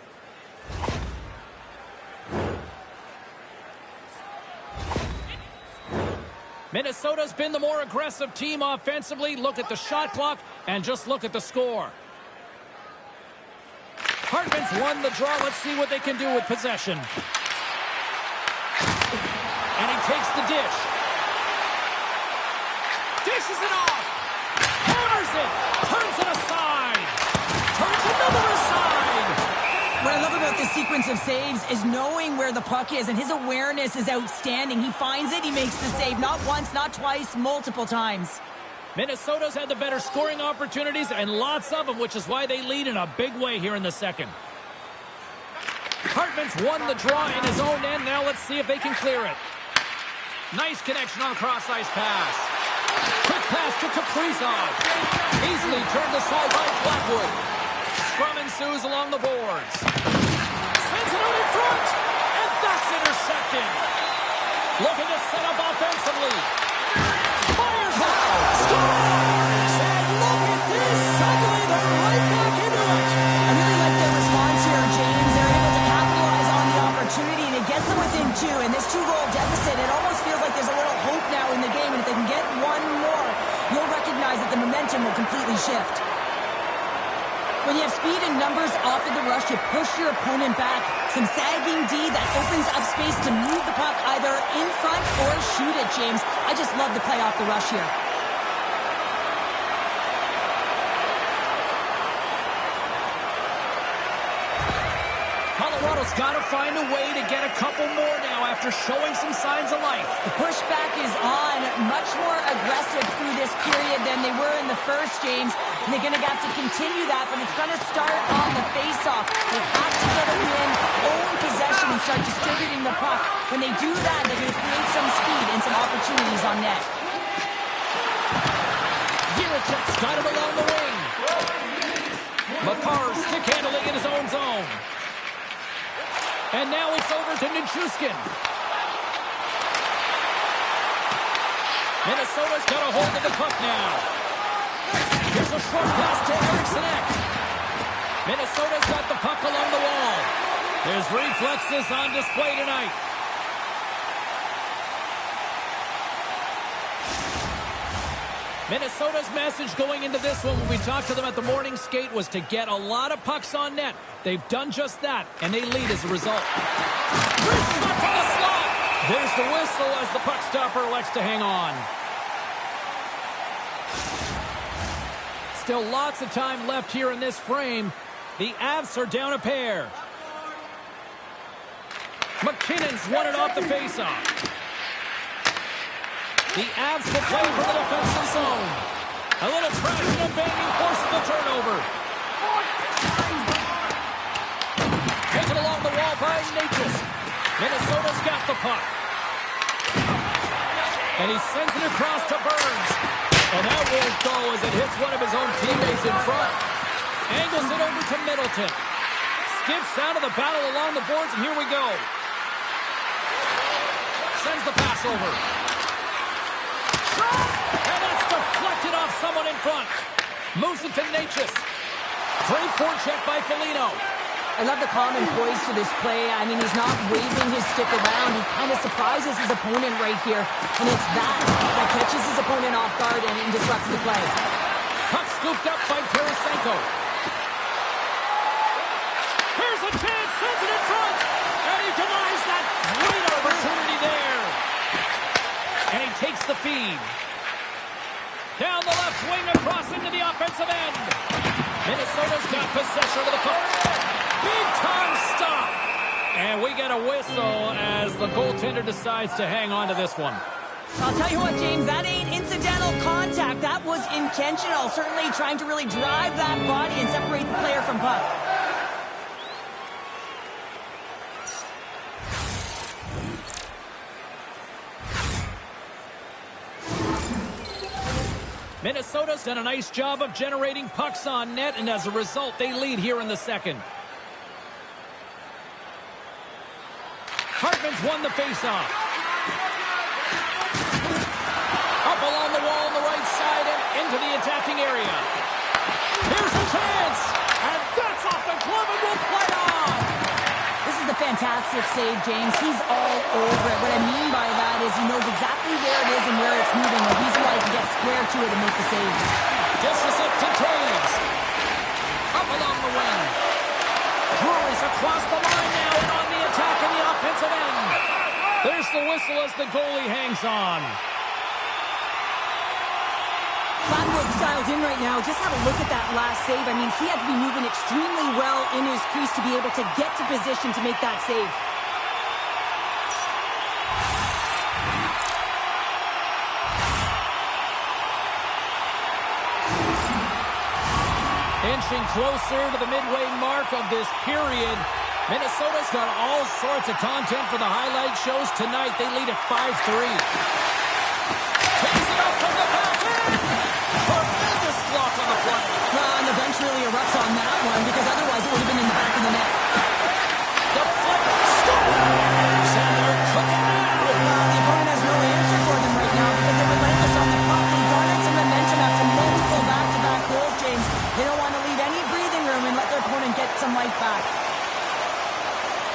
Minnesota's been the more aggressive team offensively. Look at the shot clock and just look at the score. Hartman's won the draw. Let's see what they can do with possession. And he takes the dish. Dishes it off. Hammers it. Turns it aside. Turns another aside. What I love about this sequence of saves is knowing where the puck is, and his awareness is outstanding. He finds it, he makes the save. Not once, not twice, multiple times. Minnesota's had the better scoring opportunities and lots of them, which is why they lead in a big way here in the second. Hartman's won the draw in his own end. Now let's see if they can clear it. Nice connection on a cross-ice pass. Quick pass to Kaprizov. Easily turned aside by Blackwood. Scrum ensues along the boards. Sends it out in front. And that's intercepted. Looking to set up offensively. Fires out. Scores! And look at this. Suddenly they're right back into it. I really like their response here, James. They're able to capitalize on the opportunity, and it gets them within two. And this two-goal deficit, it almost feels like there's a little hope now in the game. And if they can get one more, you'll recognize that the momentum will completely shift. When you have speed and numbers off of the rush, you push your opponent back. Some sagging D that opens up space to move the puck either in front or shoot it, James. I just love the play off the rush here. Colorado Minnesota's got to find a way to get a couple more now after showing some signs of life. The pushback is on, much more aggressive through this period than they were in the first, James. And they're going to have to continue that, but it's going to start on the face-off. They have to get a win, own possession, and start distributing the puck. When they do that, they're going to create some speed and some opportunities on net. Jiricek's got it along the wing. Makar's stick handling in his own zone. And now it's over to Nichushkin. Minnesota's got a hold of the puck now. Here's a short pass to Eriksson. Minnesota's got the puck along the wall. His reflexes on display tonight. Minnesota's message going into this one when we talked to them at the morning skate was to get a lot of pucks on net. They've done just that, and they lead as a result. Great shot from the slot. There's the whistle as the puck stopper elects to hang on. Still lots of time left here in this frame. The Avs are down a pair. McKinnon's won it off the faceoff. The Avs will play for the defensive zone. A little crashing and banging forces the turnover. Taken along the wall by Natchez. Minnesota's got the puck. And he sends it across to Burns. And that won't go as it hits one of his own teammates in front. Angles it over to Middleton. Skips out of the battle along the boards, and here we go. Sends the pass over. And that's deflected off someone in front. Moves it to Natchez. Great forecheck by Foligno. I love the calm and poise to this play. I mean, he's not waving his stick around. He kind of surprises his opponent right here. And it's that catches his opponent off guard and disrupts the play. Puck scooped up by Tarasenko. Here's a chance. Sends it in front. And he denies that great opportunity there. And he takes the feed. Down the left wing across into the offensive end. Minnesota's got possession of the puck. Big time stop. And we get a whistle as the goaltender decides to hang on to this one. I'll tell you what, James, that ain't incidental contact. That was intentional. Certainly trying to really drive that body and separate the player from puck. Minnesota's done a nice job of generating pucks on net, and as a result, they lead here in the second. Hartman's won the faceoff. Up along the wall on the right side and into the attacking area. Here's a chance, and that's off the glove and will play on. This is a fantastic save, James. He's all over it. What I mean by that is he knows exactly where it is and where it's moving. The reason why he can get square to it and make the save. Dishes it to Taves. Up along the wing. Drury's across the line now and on the attack in the offensive end. There's the whistle as the goalie hangs on. Flatwood's dialed in right now. Just have a look at that last save. I mean, he had to be moving extremely well in his crease to be able to get to position to make that save. Inching closer to the midway mark of this period. Minnesota's got all sorts of content for the highlight shows tonight. They lead at 5-3. Takes it up from the back end. Tremendous block on the play. Well, and the bench really erupts on that one because otherwise it would have been in the back of the net. The flick scores. And they're cooking now. The opponent has no answer for them right now because they're relentless on the puck. They garnered some momentum after multiple back-to-back goals, James. They don't want to leave any breathing room and let their opponent get some life back.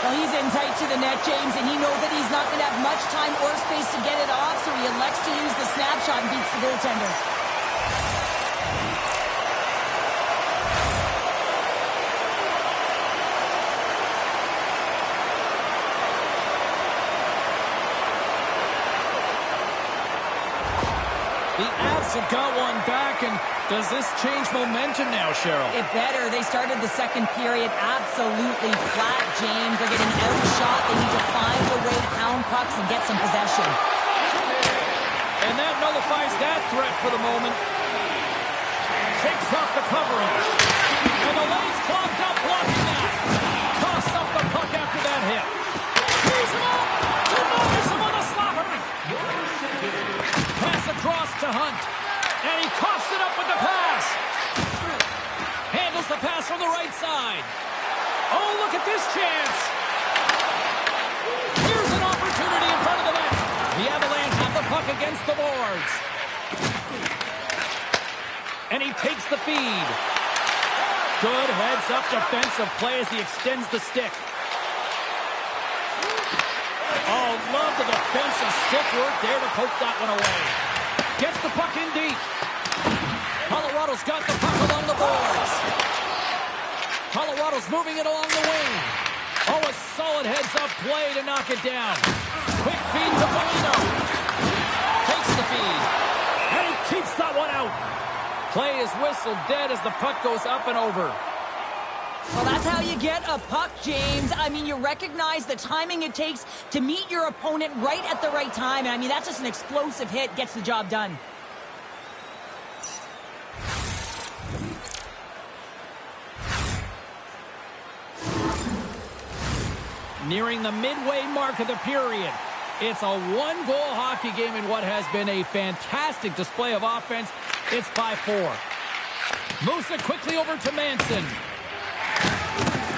Well, he's in tight to the net, James, and he knows that he's not going to have much time or space to get it off, so he elects to use the snapshot and beats the goaltender. The Avs have got one back, and does this change momentum now, Cheryl? It better. They started the second period absolutely flat, James. They're getting outshot. They need to find a way to pound pucks and get some possession. And that nullifies that threat for the moment. Shakes off the coverage. And the lane's clogged up, blocking that. Toss up the puck after that hit. He's him up! Denies him on the slapper! Pass across to Hunt. And he coughs it up with the pass. Handles the pass from the right side. Oh, look at this chance. Here's an opportunity in front of the net. The Avalanche have the puck against the boards. And he takes the feed. Good heads-up defensive play as he extends the stick. Oh, love the defensive stick work there to poke that one away. Gets the puck in deep. Colorado's got the puck along the boards. Colorado's moving it along the wing. Oh, a solid heads-up play to knock it down. Quick feed to Foligno. Takes the feed. And he keeps that one out. Play is whistled dead as the puck goes up and over. Well, that's how you get a puck, James. I mean, you recognize the timing it takes to meet your opponent right at the right time. And I mean, that's just an explosive hit. Gets the job done. Nearing the midway mark of the period. It's a one-goal hockey game in what has been a fantastic display of offense. It's 5-4. Moves it quickly over to Manson.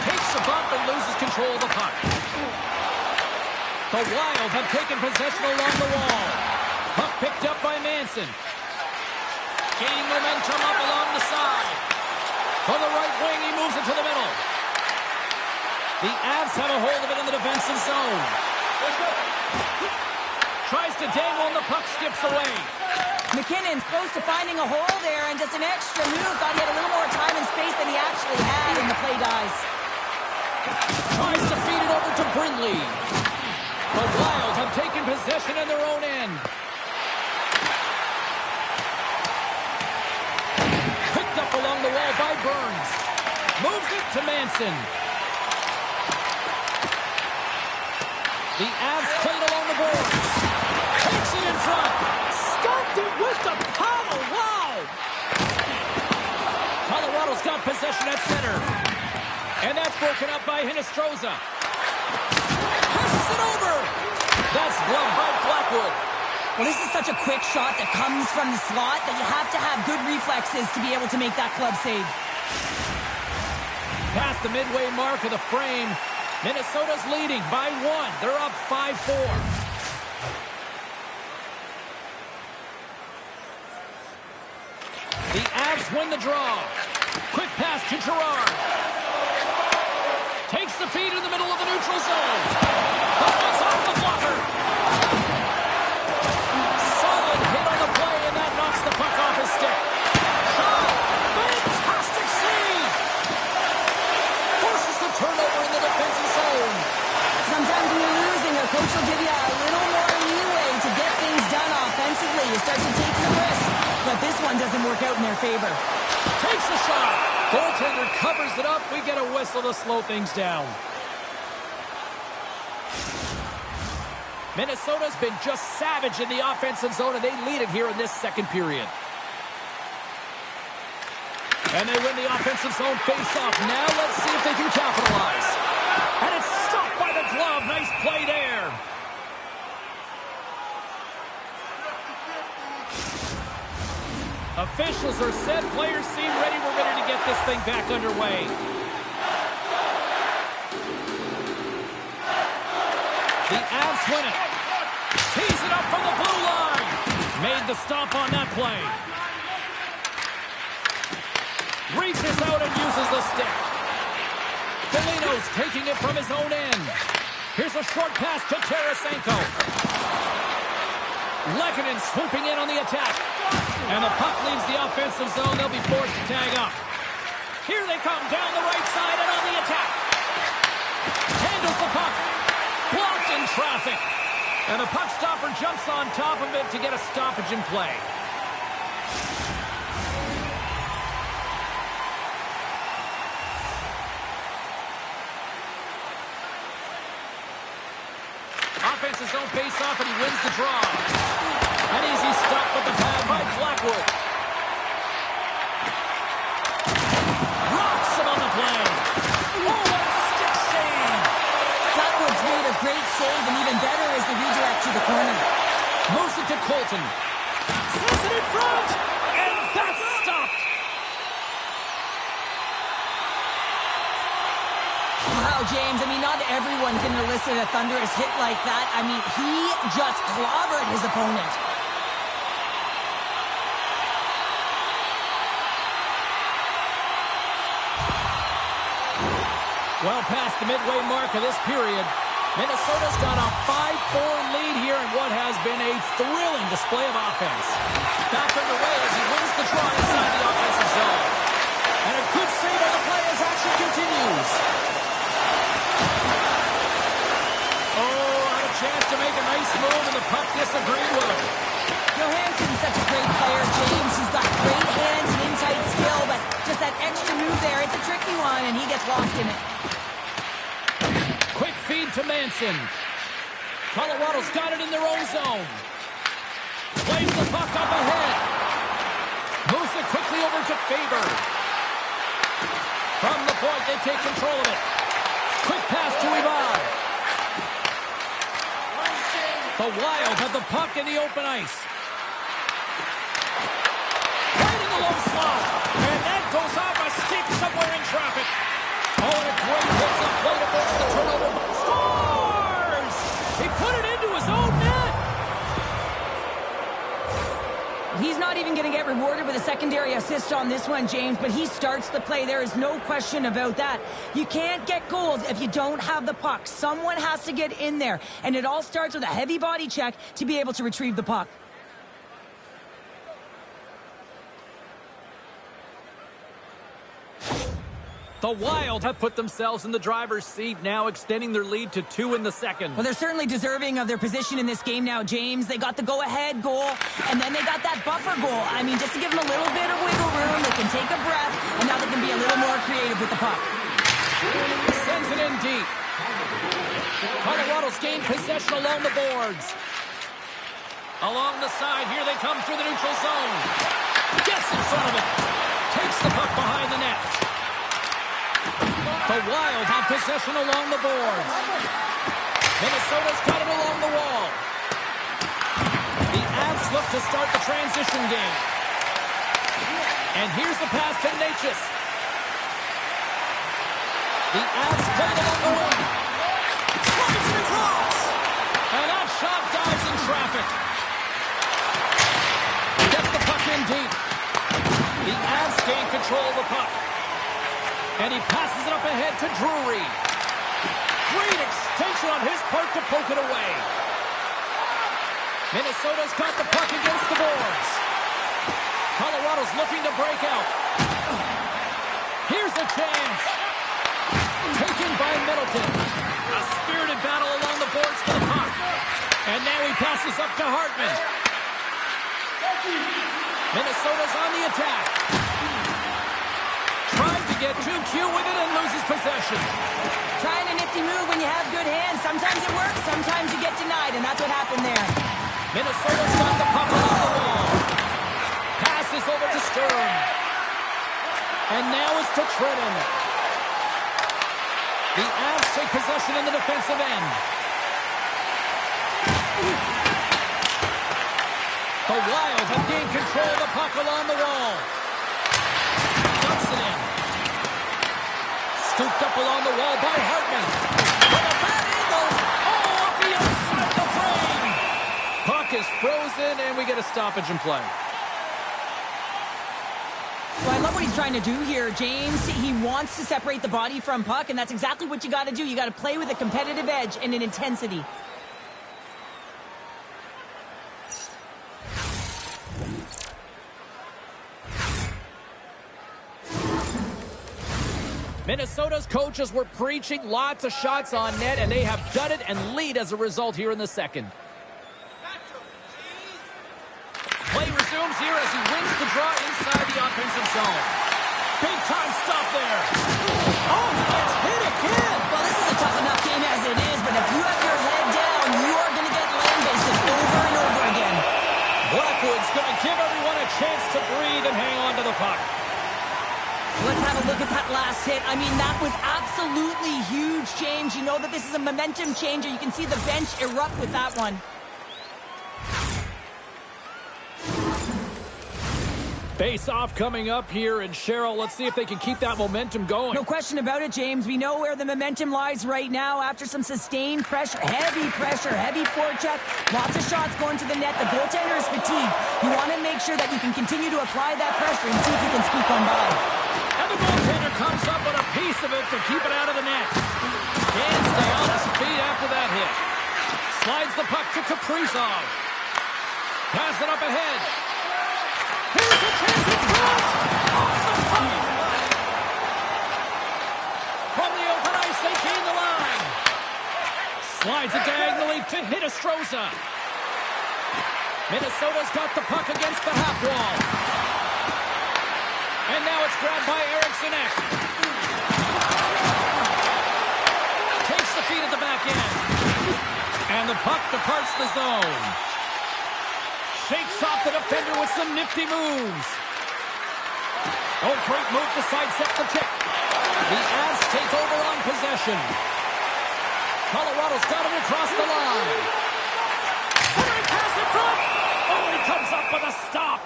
Takes a bump and loses control of the puck. The Wild have taken possession along the wall. Puck picked up by Manson. Gaining momentum up along the side. From the right wing, he moves it to the middle. The Avs have a hold of it in the defensive zone. Tries to dangle and the puck skips away. McKinnon's close to finding a hole there and just an extra move. Thought he had a little more time and space than he actually had, and the play dies. Tries to feed it over to Brindley. The Wild have taken possession in their own end. Picked up along the wall by Burns. Moves it to Manson. The Avs played along the boards. Takes it in front. Stopped it with the paddle. Wow! Colorado's got possession at center. And that's broken up by Hinostroza. Passes it over. That's gloved by Blackwood. Well, this is such a quick shot that comes from the slot that you have to have good reflexes to be able to make that club save. Past the midway mark of the frame. Minnesota's leading by 1. They're up 5-4. The Avs win the draw. Quick pass to Girard. Takes the feed in the middle of the neutral zone. Puck's off the blocker. Solid hit on the play, and that knocks the puck off his stick. Shot. Fantastic save. Forces the turnover in the defensive zone. Sometimes when you're losing, a coach will give you a little more leeway to get things done offensively. You start to take some risks, but this one doesn't work out in their favor. Takes a shot. Goaltender covers it up. We get a whistle to slow things down. Minnesota's been just savage in the offensive zone, and they lead it here in this second period. And they win the offensive zone face-off. Now let's see if they can capitalize. And it's stopped by the glove. Nice play there. Officials are set. Players seem ready. We're ready to get this thing back underway. The Avs win it. Tees it up from the blue line. Made the stop on that play. Reaches out and uses the stick. Foligno's taking it from his own end. Here's a short pass to Tarasenko. Lehkonen swooping in on the attack. And the puck leaves the offensive zone. They'll be forced to tag up. Here they come down the right side and on the attack. Handles the puck. Blocked in traffic. And the puck stopper jumps on top of it to get a stoppage in play. Offense's own face-off, and he wins the draw. An easy stop with the pad by Blackwood. Rocks him on the play. Oh, what a stick save. Blackwood's made a great save, and even better is the redirect to the corner. Moves it to Colton. Sends it in front, and that's stopped. Wow, James, I mean, not everyone can elicit a thunderous hit like that. I mean, he just clobbered his opponent. Well past the midway mark of this period, Minnesota's got a 5-4 lead here in what has been a thrilling display of offense. Back underway as he wins the draw inside the offensive zone. And a good save on the play as action continues. Chance to make a nice move, and the puck disagreed with him. Johansson's such a great player, James. He's got great hands and in-tight skill, but just that extra move there, it's a tricky one, and he gets lost in it. Quick feed to Manson. Colorado's got it in their own zone. Plays the puck up ahead. Moves it quickly over to Faber. From the point, they take control of it. Quick pass to Ivan. The Wild have the puck in the open ice. Right in the low slot. And that goes off a stick somewhere in traffic. Oh, and a great hits-up play to force the turnover. Scores! He put it into his own net. He's not even going to get rewarded with a secondary assist on this one, James, but he starts the play. There is no question about that. You can't get goals if you don't have the puck. Someone has to get in there, and it all starts with a heavy body check to be able to retrieve the puck. The Wild have put themselves in the driver's seat, now extending their lead to 2 in the second. Well, they're certainly deserving of their position in this game now, James. They got the go-ahead goal, and then they got that buffer goal. I mean, just to give them a little bit of wiggle room, they can take a breath, and now they can be a little more creative with the puck. Sends it in deep. Colorado's gained possession along the boards. Along the side, here they come through the neutral zone. Gets in front of it. Takes the puck behind the net. The Wild have possession along the boards. Minnesota's got it along the wall. The Avs look to start the transition game. And here's the pass to Natchez. The Avs play it along the wing. Slides it across. And that shot dives in traffic. Gets the puck in deep. The Avs gain control of the puck. And he passes it up ahead to Drury. Great extension on his part to poke it away. Minnesota's got the puck against the boards. Colorado's looking to break out. Here's a chance. Taken by Middleton. A spirited battle along the boards for the puck. And now he passes up to Hartman. Minnesota's on the attack. Trying to get too cute with it and loses possession. Trying a nifty move when you have good hands. Sometimes it works, sometimes you get denied, and that's what happened there. Minnesota's got the puck along the wall. Passes over to Stern. And now it's to Trenton. The Avs take possession in the defensive end. The Wild have gained control of the puck along the wall. Dumps it in. Scooped up along the wall by Hartman. From a bad angle. Oh, off the outside the frame. Puck is frozen, and we get a stoppage in play. Well, I love what he's trying to do here, James. He wants to separate the body from puck, and that's exactly what you got to do. You got to play with a competitive edge and an intensity. Minnesota's coaches were preaching lots of shots on net, and they have done it and lead as a result here in the second. Play resumes here as he wins the draw inside the offensive zone. Big time stop there. Oh, he gets hit again. Well, this is a tough enough game as it is, but if you have your head down, you are going to get lambasted over and over again. Blackwood's going to give everyone a chance to breathe and hang on to the puck. Let's have a look at that last hit. I mean, that was absolutely huge, James. You know that this is a momentum changer. You can see the bench erupt with that one. Face-off coming up here, and Cheryl, let's see if they can keep that momentum going. No question about it, James. We know where the momentum lies right now after some sustained pressure, heavy forecheck, lots of shots going to the net. The goaltender is fatigued. You want to make sure that you can continue to apply that pressure and see if you can squeak one by. And the goaltender comes up with a piece of it to keep it out of the net. Can't stay on his feet after that hit. Slides the puck to Kaprizov. Pass it up ahead. Here's a chance in front! Off the puck! From the open ice, they gain the line. Slides it diagonally to Hinostroza. Minnesota's got the puck against the half wall. And now it's grabbed by Eriksson. Takes the feed at the back end. And the puck departs the zone. Shakes off the defender with some nifty moves. Oh, great move to sidestep the check. The Avs take over on possession. Colorado's got him across the line. Centering pass in front. Oh, he comes up with a stop.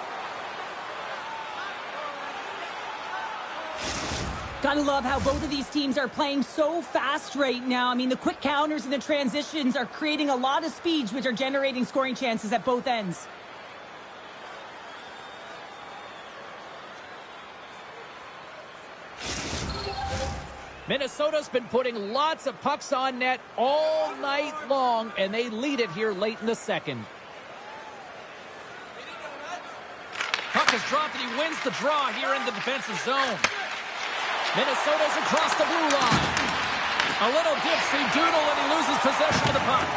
Gotta love how both of these teams are playing so fast right now. I mean, the quick counters and the transitions are creating a lot of speed, which are generating scoring chances at both ends. Minnesota's been putting lots of pucks on net all night long, and they lead it here late in the second. Puck is dropped, and he wins the draw here in the defensive zone. Minnesota's across the blue line. A little dipsy doodle, and he loses possession of the puck.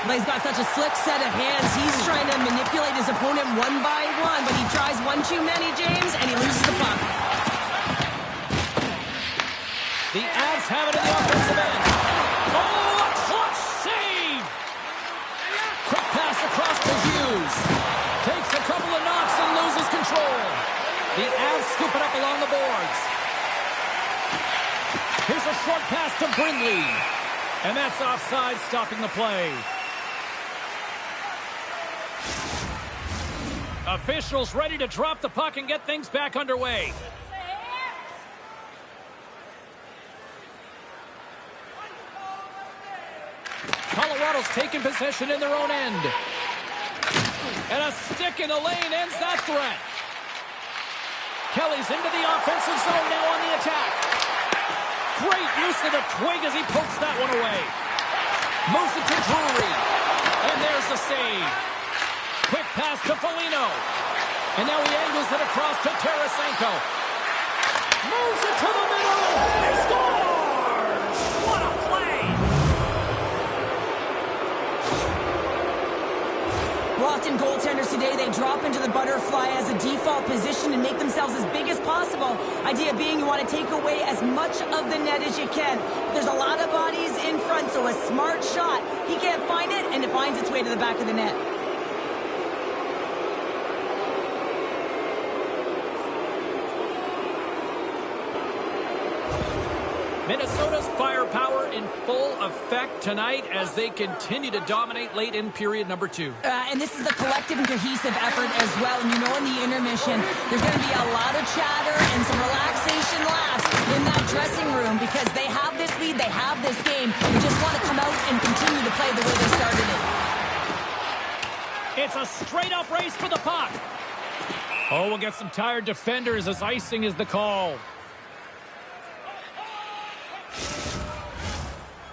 Well, he's got such a slick set of hands. He's trying to manipulate his opponent one by one, but he tries one too many, James, and he loses the puck. The Avs have it in the offensive end. Oh, a clutch save! Quick pass across to Hughes. Takes a couple of knocks and loses control. The Avs scoop it up along the boards. Here's a short pass to Brindley. And that's offside, stopping the play. Officials ready to drop the puck and get things back underway. Colorado's taking possession in their own end. And a stick in the lane ends that threat. Kelly's into the offensive zone now on the attack. Great use of the twig as he pokes that one away. Moves it to Drury. And there's the save. Quick pass to Foligno. And now he angles it across to Tarasenko. Moves it to the middle. He scores! What a play! Often goaltenders today, they drop into the butterfly as a default position and make themselves as big as possible. Idea being you want to take away as much of the net as you can. There's a lot of bodies in front, so a smart shot. He can't find it, and it finds its way to the back of the net. Minnesota's firepower in full effect tonight as they continue to dominate late in period number 2. And this is a collective and cohesive effort as well. And you know in the intermission, there's going to be a lot of chatter and some relaxation last in that dressing room because they have this lead, they have this game. They just want to come out and continue to play the way they started it. It's a straight-up race for the puck. Oh, we'll get some tired defenders as icing is the call.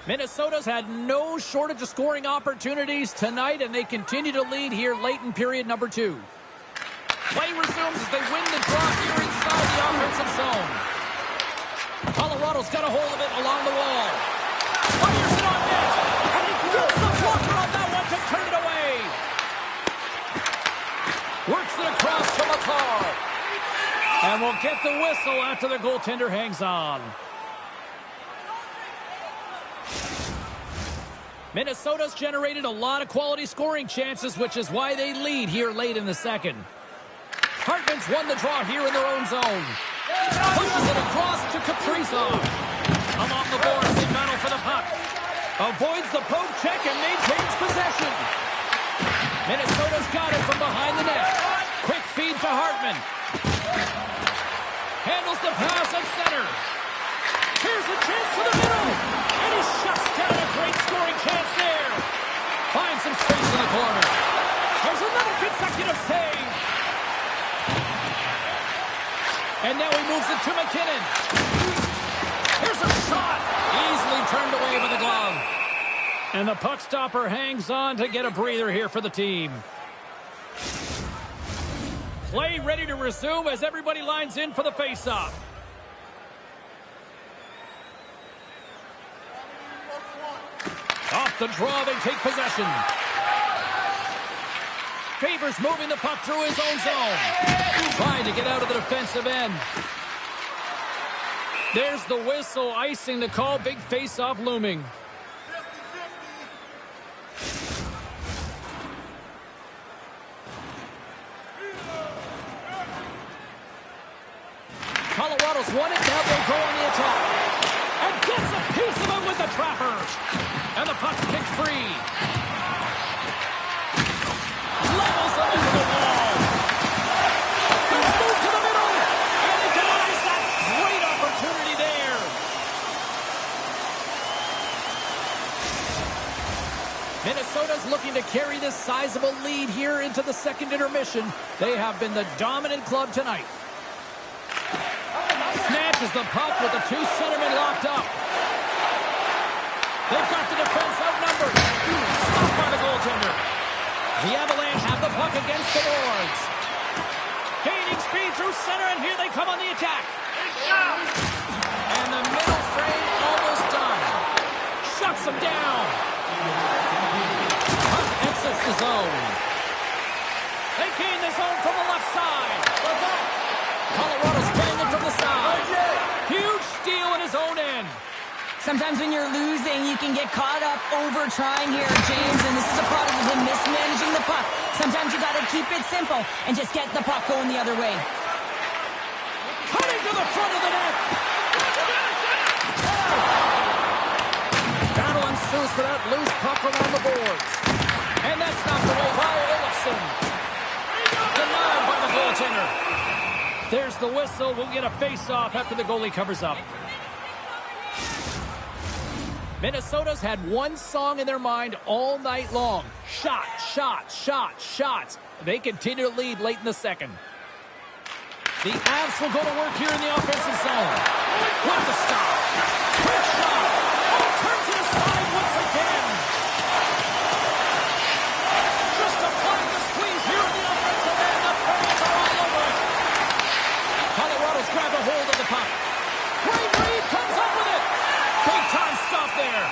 Minnesota's had no shortage of scoring opportunities tonight, and they continue to lead here late in period number 2. Play resumes as they win the draw here inside the offensive zone. Colorado's got a hold of it along the wall. Fires it on net, and he gets the blocker on that one to turn it away. Works it across to McCarr. will get the whistle after the goaltender hangs on. Minnesota's generated a lot of quality scoring chances, which is why they lead here late in the second. Hartman's won the draw here in their own zone. Pushes it across to Kaprizov. Along the boards, they battle for the puck. Avoids the poke check and maintains possession. Minnesota's got it from behind the net. Quick feed to Hartman. Handles the pass at center. Here's a chance to the middle. And he shuts down a great scoring chance there. Finds some space in the corner. There's another consecutive save. And now he moves it to McKinnon. Here's a shot. Easily turned away by the glove. And the puck stopper hangs on to get a breather here for the team. Play ready to resume as everybody lines in for the faceoff. Off the draw, they take possession. Favors moving the puck through his own zone. Trying to get out of the defensive end. There's the whistle, icing the call. Big face-off looming. Colorado's won it. Now they'll go on the attack. And gets a piece of it with the trapper. And the puck's kicked free. Levels him into the wall. Let's move to the middle. And he denies that great opportunity there. Minnesota's looking to carry this sizable lead here into the second intermission. They have been the dominant club tonight. Snatches the puck with the two centermen locked up. They've got the defense outnumbered. Stopped by the goaltender. The Avalanche have the puck against the boards. Gaining speed through center, and here they come on the attack. And the middle frame almost done. Shuts them down. Puck exits the zone. They gain the zone from the left side. Colorado's banging from the side. Huge steal in his own end. Sometimes when you're losing, you can get caught up over trying here, James, and this is a product of him mismanaging the puck. Sometimes you got to keep it simple and just get the puck going the other way. Cutting to the front of the net. Battle ensues for that loose puck around the boards. And that's knocked away by Olofsson. Denied by the goaltender. There's the whistle. We'll get a face-off after the goalie covers up. Minnesota's had one song in their mind all night long. Shot, shot, shot, shots. They continue to lead late in the second. The Avs will go to work here in the offensive zone. With the stop. Quick shot. Oh, turns it aside once again. Just applying the squeeze here in the offensive end. The fans are all over it. Colorado's grabbed a hold of the puck. Great lead, comes up with it. Big time stop there.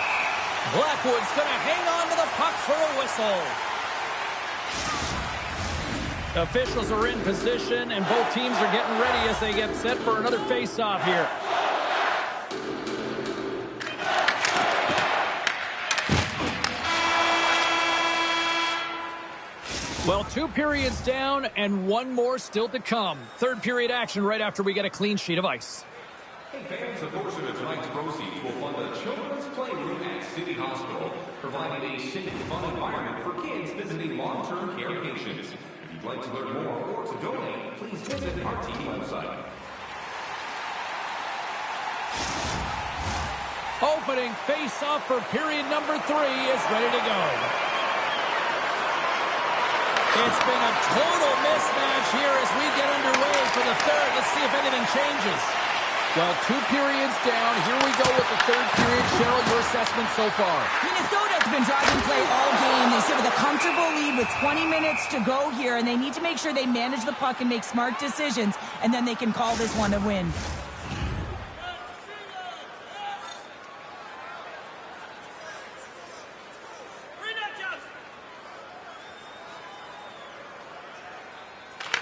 Blackwood's going to hang on to the puck for a whistle. Officials are in position, and both teams are getting ready as they get set for another face-off here. Well, 2 periods down and 1 more still to come. Third period action right after we get a clean sheet of ice. Hey fans, a portion of tonight's proceeds will fund a children's playroom at City Hospital, providing a safe, fun environment for kids visiting long-term care patients. If you'd like to learn more or to donate, please visit our team website. Opening face-off for period number 3 is ready to go. It's been a total mismatch here as we get underway for the third. Let's see if anything changes. Well, 2 periods down. Here we go with the third period. Cheryl, your assessment so far? Minnesota's been driving play all game. They sit with a comfortable lead with 20 minutes to go here, and they need to make sure they manage the puck and make smart decisions, and then they can call this one a win.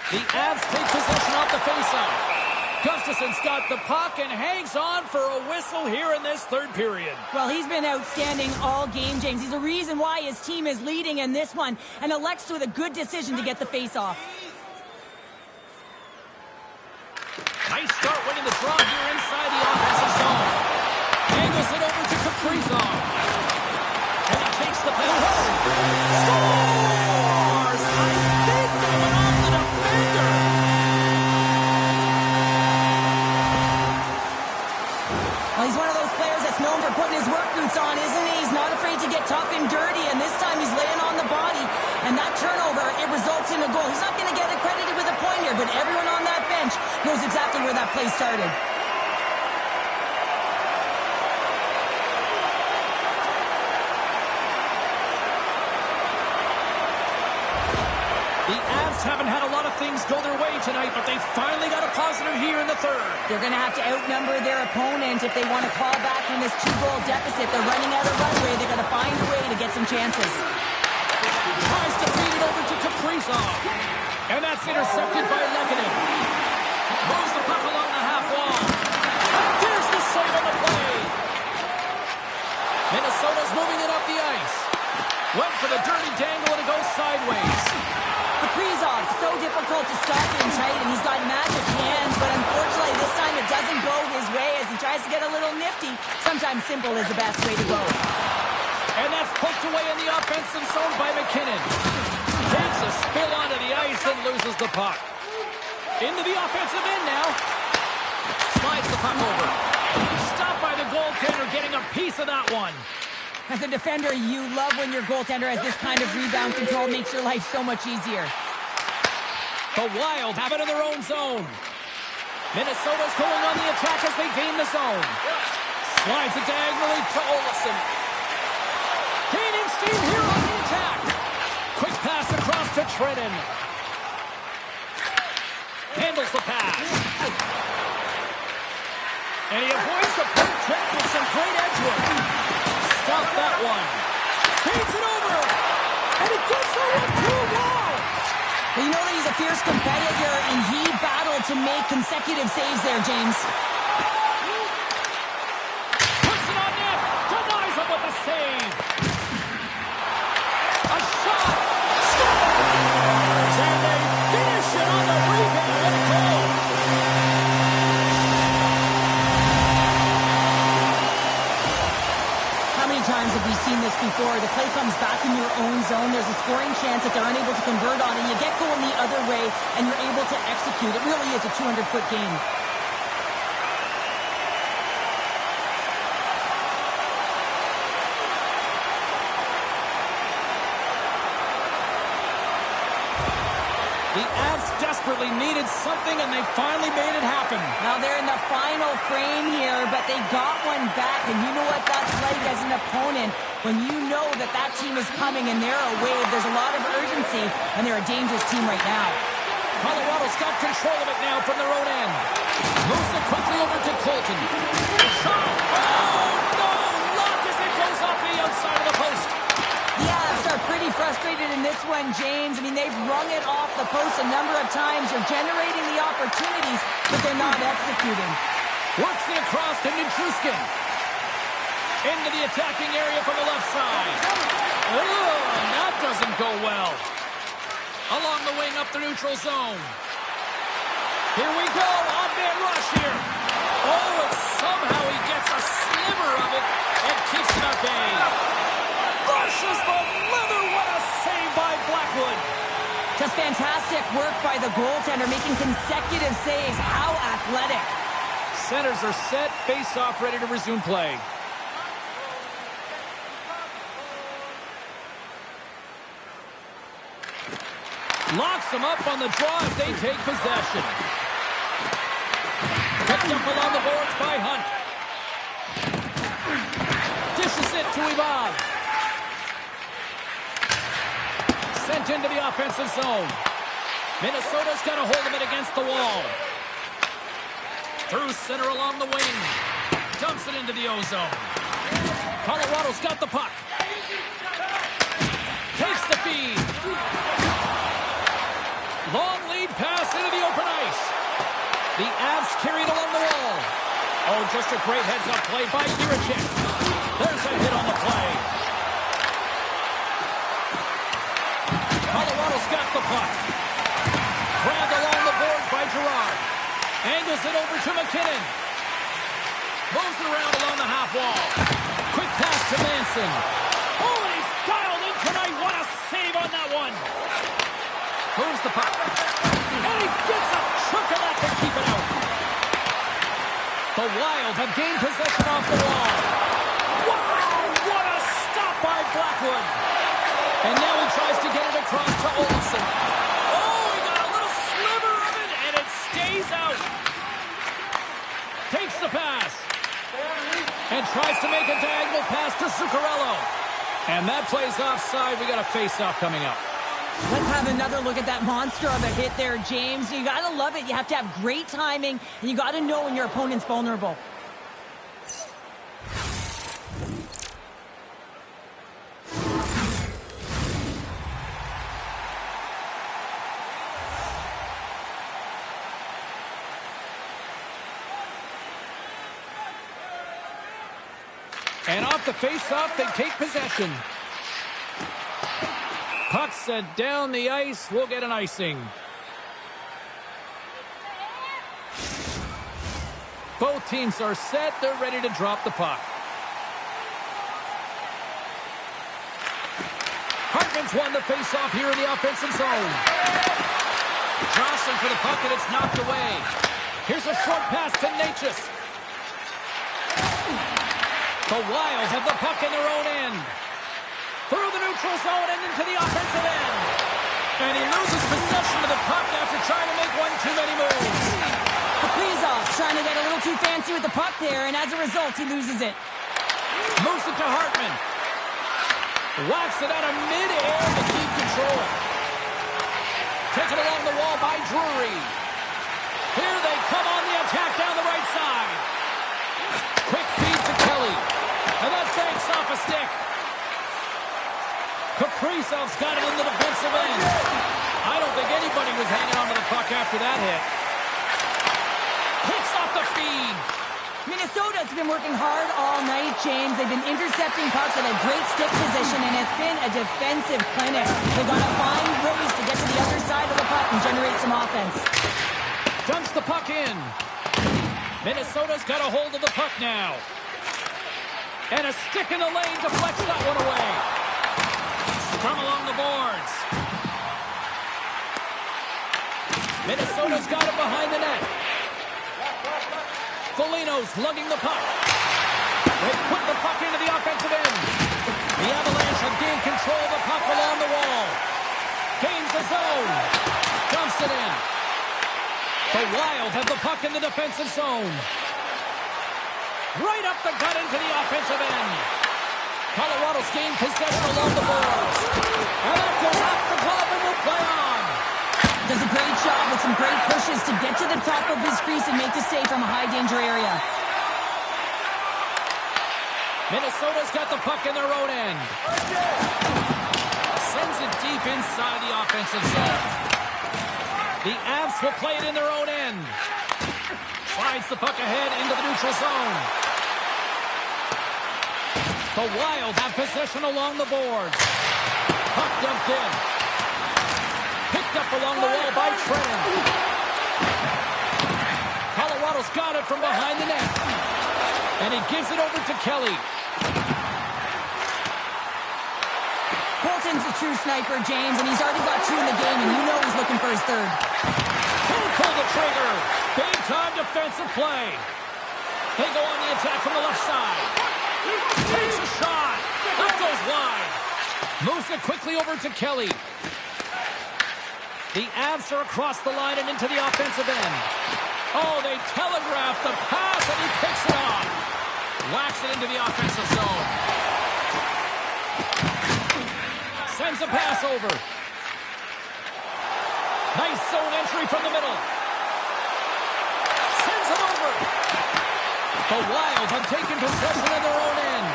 The Avs take possession off the faceoff. Gustafson's got the puck and hangs on for a whistle here in this third period. Well, he's been outstanding all game, James. He's a reason why his team is leading in this one, and elects with a good decision to get the face-off. Nice start winning the draw here inside the offensive zone. Angles it over to Kaprizov. And he takes the pass. Scores! I think they went off the defender. Well, he's one of those players that's known for putting his work boots on, isn't he? He's not afraid to get tough and dirty, and this time he's laying on the body. And that turnover, it results in a goal. He's not going to get accredited with a point here, but everyone on that bench knows exactly where that play started. The Avs haven't had a lot of things go their way tonight, but they finally got a positive here in the third. They're going to have to outnumber their opponent if they want to claw back from this 2-goal deficit. They're running out of runway. They've got to find a way to get some chances. Tries to feed it over to Kaprizov. And that's intercepted by Lekanen. Moves the puck along the half wall. And there's the save on the play. Minnesota's moving it up the ice. Went for the dirty dangle and it goes sideways. Kaprizov, so difficult to stop in tight, and he's got magic hands, but unfortunately this time it doesn't go his way as he tries to get a little nifty. Sometimes simple is the best way to go. And that's poked away in the offensive zone by McKinnon. Takes a spill onto the ice and loses the puck. Into the offensive end now. Slides the puck over. Stopped by the goaltender, getting a piece of that one. As a defender, you love when your goaltender has this kind of rebound control. Makes your life so much easier. The Wild have it in their own zone. Minnesota's going on the attack as they gain the zone. Slides it diagonally to Olofsson. Gaining steam here on the attack. Quick pass across to Trennan. Handles the pass. And he avoids the puck check with some great edge work. Stop that one. Feeds it over. And it gets over to a wall. Well, you know that he's a fierce competitor, and he battled to make consecutive saves there, James. Puts it on net. Denies him with the save. A shot. Scores. And they finish it on the rebound and a goal. How many times have we seen this before? The play comes back in your own zone. There's a scoring chance that they're unable to convert on, and you get going the other way, and you're able to execute. It really is a 200-foot game. The Avs desperately needed something, and they finally made it happen. Now they're in the final frame here, but they got one back, and you know what that's like as an opponent. When you know that that team is coming and they're a wave, there's a lot of urgency, and they're a dangerous team right now. Colorado's got control of it now from their own end. Moves it quickly over to Colton. Shot! Oh, no! Lock as it goes off the outside of the post. The Avs are pretty frustrated in this one, James. I mean, they've rung it off the post a number of times. They're generating the opportunities, but they're not executing. Works it across to Nichushkin. Into the attacking area from the left side. Oh, and that doesn't go well. Along the wing up the neutral zone. Here we go. On-man rush here. Oh, and somehow he gets a sliver of it and keeps it at bay. Rushes the leather. What a save by Blackwood. Just fantastic work by the goaltender, making consecutive saves. How athletic. Centers are set. Face-off ready to resume play. Locks them up on the draw as they take possession. Picked up along the boards by Hunt. Dishes it to Ivan. Sent into the offensive zone. Minnesota's got a hold of it against the wall. Through center along the wing. Dumps it into the O-zone. Colorado's got the puck. Takes the feed. Long lead pass into the open ice. The Avs carry just a great heads-up play by Jiricek. There's a hit on the play. Colorado's got the puck. Grabbed along the boards by Girard. Angles it over to McKinnon. Moves it around along the half wall. Quick pass to Manson. Oh, and he's dialed in tonight. What a save on that one. Moves the puck. And he gets a chunk of that to keep it out. The Wild have gained possession off the wall. Wow, what a stop by Blackwood. And now he tries to get it across to Olsen. Oh, he got a little sliver of it, and it stays out. Takes the pass. And tries to make a diagonal pass to Zuccarello. And that plays offside. We got a face-off coming up. Let's have another look at that monster of a hit there, James. You got to love it. You have to have great timing, and you got to know when your opponent's vulnerable. And off the face-off, they take possession. Puck sent down the ice. We'll get an icing. Both teams are set. They're ready to drop the puck. Hartman's won the face-off here in the offensive zone. Jostling for the puck, and it's knocked away. Here's a short pass to Natchez. The Wild have the puck in their own end. Through the neutral zone and into the offensive end. And he loses possession of the puck after trying to make one too many moves. Kaprizov trying to get a little too fancy with the puck there, and as a result, he loses it. Moves it to Hartman. Whacks it out of mid-air to keep control. Taken along the wall by Drury. Here they come on the attack down the right side. Quick feed to Kelly. And that banks off a stick. Kaprizov's got it in the defensive end. I don't think anybody was hanging on to the puck after that hit. Picks off the feed. Minnesota's been working hard all night, James. They've been intercepting pucks at a great stick position, and it's been a defensive clinic. They've got to find ways to get to the other side of the puck and generate some offense. Dumps the puck in. Minnesota's got a hold of the puck now. And a stick in the lane deflects that one away. From along the boards. Minnesota's got it behind the net. Foligno's lugging the puck. They put the puck into the offensive end. The Avalanche have gained control of the puck along the wall. Gains the zone. Dumps it in. The Wild have the puck in the defensive zone. Right up the gut into the offensive end. Colorado's gained possession along the boards. And that goes off the glove and will play on. Does a great job with some great pushes to get to the top of his crease and make the save from a high-danger area. Minnesota's got the puck in their own end. Sends it deep inside the offensive zone. The Avs will play it in their own end. Slides the puck ahead into the neutral zone. The Wild have possession along the boards. Puck dumped in. Picked up along the wall by Trennan. Colorado's got it from behind the net. And he gives it over to Kelly. Colton's a true sniper, James, and he's already got two in the game, and you know he's looking for his third. Can't pull the trigger. Big-time defensive play. They go on the attack from the left side. Takes a shot. That goes wide. Moves it quickly over to Kelly. The Avs are across the line and into the offensive end. Oh, they telegraph the pass, and he picks it off. Whacks it into the offensive zone. Sends a pass over. Nice zone entry from the middle. Sends it over. The Wild have taken possession of their own end.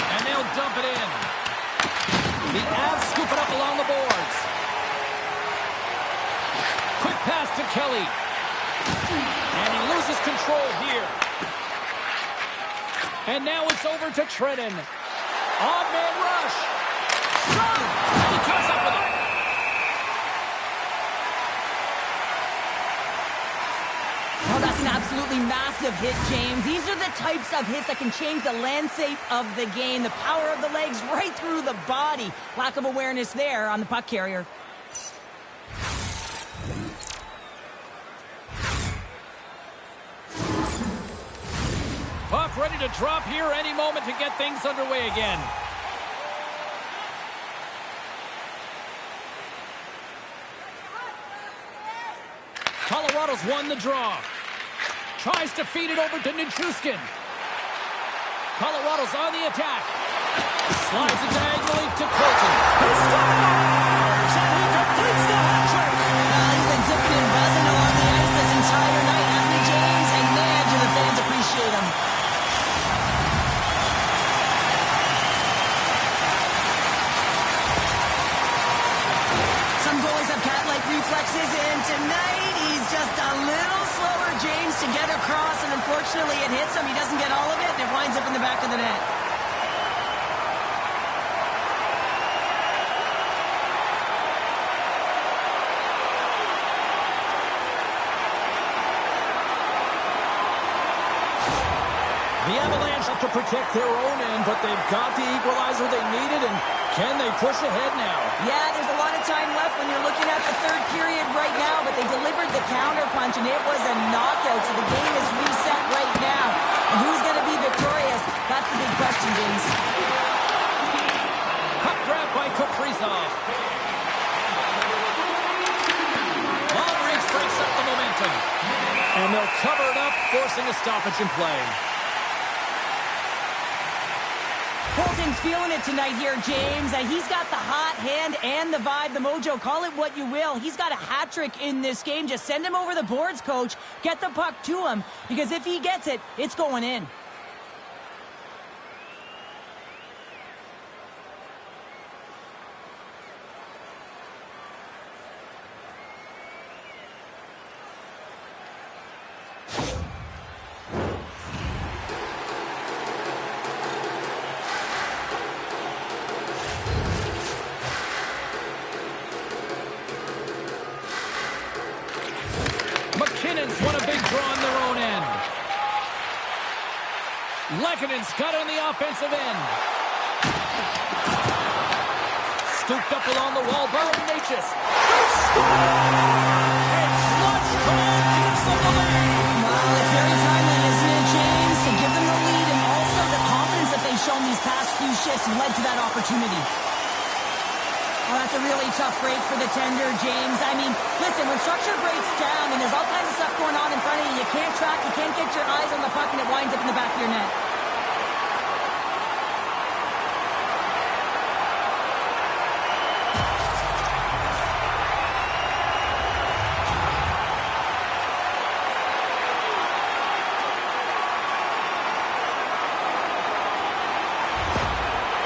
And they'll dump it in. The Avs scoop it up along the boards. Quick pass to Kelly. And he loses control. control here. And now it's over to Trenton. On-man rush. Shot! And he comes up with it. Oh, that's an absolutely massive hit, James. These are the types of hits that can change the landscape of the game. The power of the legs right through the body. Lack of awareness there on the puck carrier. Puck ready to drop here any moment to get things underway again. Colorado's won the draw. Tries to feed it over to Nichushkin. Colorado's on the attack. Slides it diagonally to Colton. He scores! And he completes the hat trick! He's been zipping and buzzing along the ice this entire night, hasn't he, James? And man, do the fans appreciate him. Some goalies have cat-like reflexes, and tonight he's just a little slower, James, to get across, and unfortunately it hits him. He doesn't get all of it, and it winds up in the back of the net. The Avalanche have to protect their own end, but they've got the equalizer they needed, and can they push ahead now? Yeah, there's a lot of time left when you're looking at the third period right now, but they delivered the counterpunch, and it was a knockout, so the game is reset right now. And who's going to be victorious? That's the big question, James. Puck grab by Kaprizov. Long reach breaks up the momentum. And they'll cover it up, forcing a stoppage in play. Colton's feeling it tonight here, James. He's got the hot hand and the vibe, the mojo. Call it what you will. He's got a hat trick in this game. Just send him over the boards, coach. Get the puck to him, because if he gets it, it's going in. McKinnon's won a big draw on their own end. Lekkonen's got it on the offensive end. Scooped up along the wall by Natchez. They score! And clutch goal gives them the lead. Well, it's very timely, isn't it, James? To give them the lead, and also the confidence that they've shown these past few shifts led to that opportunity. Well, that's a really tough break for the tender, James. I mean, listen, when structure breaks down and there's all kinds of stuff going on in front of you, you can't track, you can't get your eyes on the puck, and it winds up in the back of your net.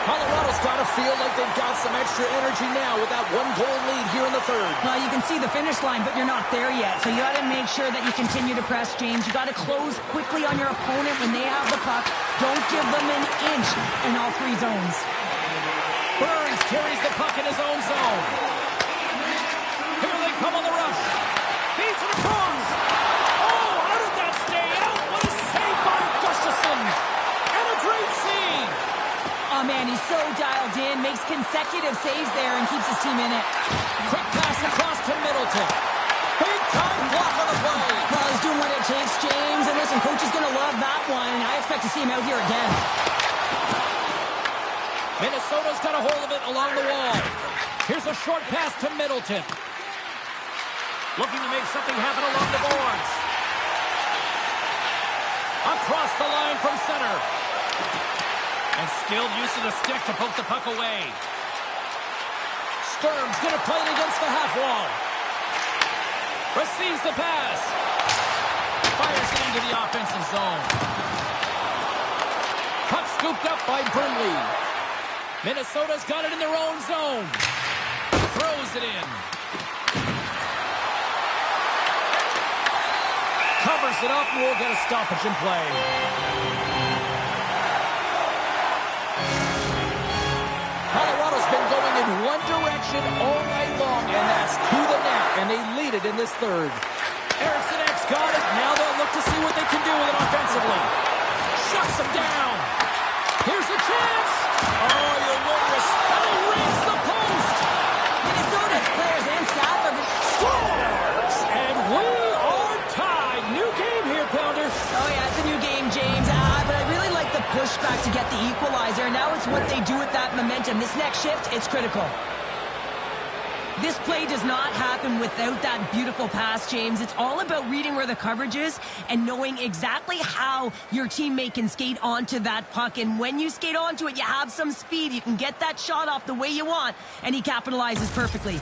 Colorado's got to feel like they've got some extra energy now with that one-goal lead here in the third. Well, you can see the finish line, but you're not there yet. So you got to make sure that you continue to press, James. You got to close quickly on your opponent when they have the puck. Don't give them an inch in all three zones. Burns carries the puck in his own zone. Here they come on the rush. Feeds it across. Oh, how did that stay out? What a save by Gustafsson. And a great save. Oh, man, he's so dialed in, makes consecutive saves there and keeps his team in it. Quick pass across to Middleton. Big time block on the play. Well, he's doing what it takes, James. And listen, coach is going to love that one. I expect to see him out here again. Minnesota's got a hold of it along the wall. Here's a short pass to Middleton. Looking to make something happen along the boards. Across the line from center. And skilled use of the stick to poke the puck away. Sturm's going to play it against the half wall. Receives the pass. Fires it into the offensive zone. Puck scooped up by Burnley. Minnesota's got it in their own zone. Throws it in. covers it up, and we'll get a stoppage in play. Colorado's been going in one direction all night long, and that's to the net, and they lead it in this third. Eriksson Ek's got it. Now they'll look to see what they can do with it offensively. Shuts them down. Here's a chance. Oh, your witness. And he rings the post. Minnesota's players and staff are Scores! And we are tied. New game here, Pounder. Oh, yeah, it's a new game, James. But I really like the pushback to get the equalizer. Now it's what they do with that momentum. This next shift, it's critical. This play does not happen without that beautiful pass, James. It's all about reading where the coverage is and knowing exactly how your teammate can skate onto that puck. And when you skate onto it, you have some speed. You can get that shot off the way you want, and he capitalizes perfectly.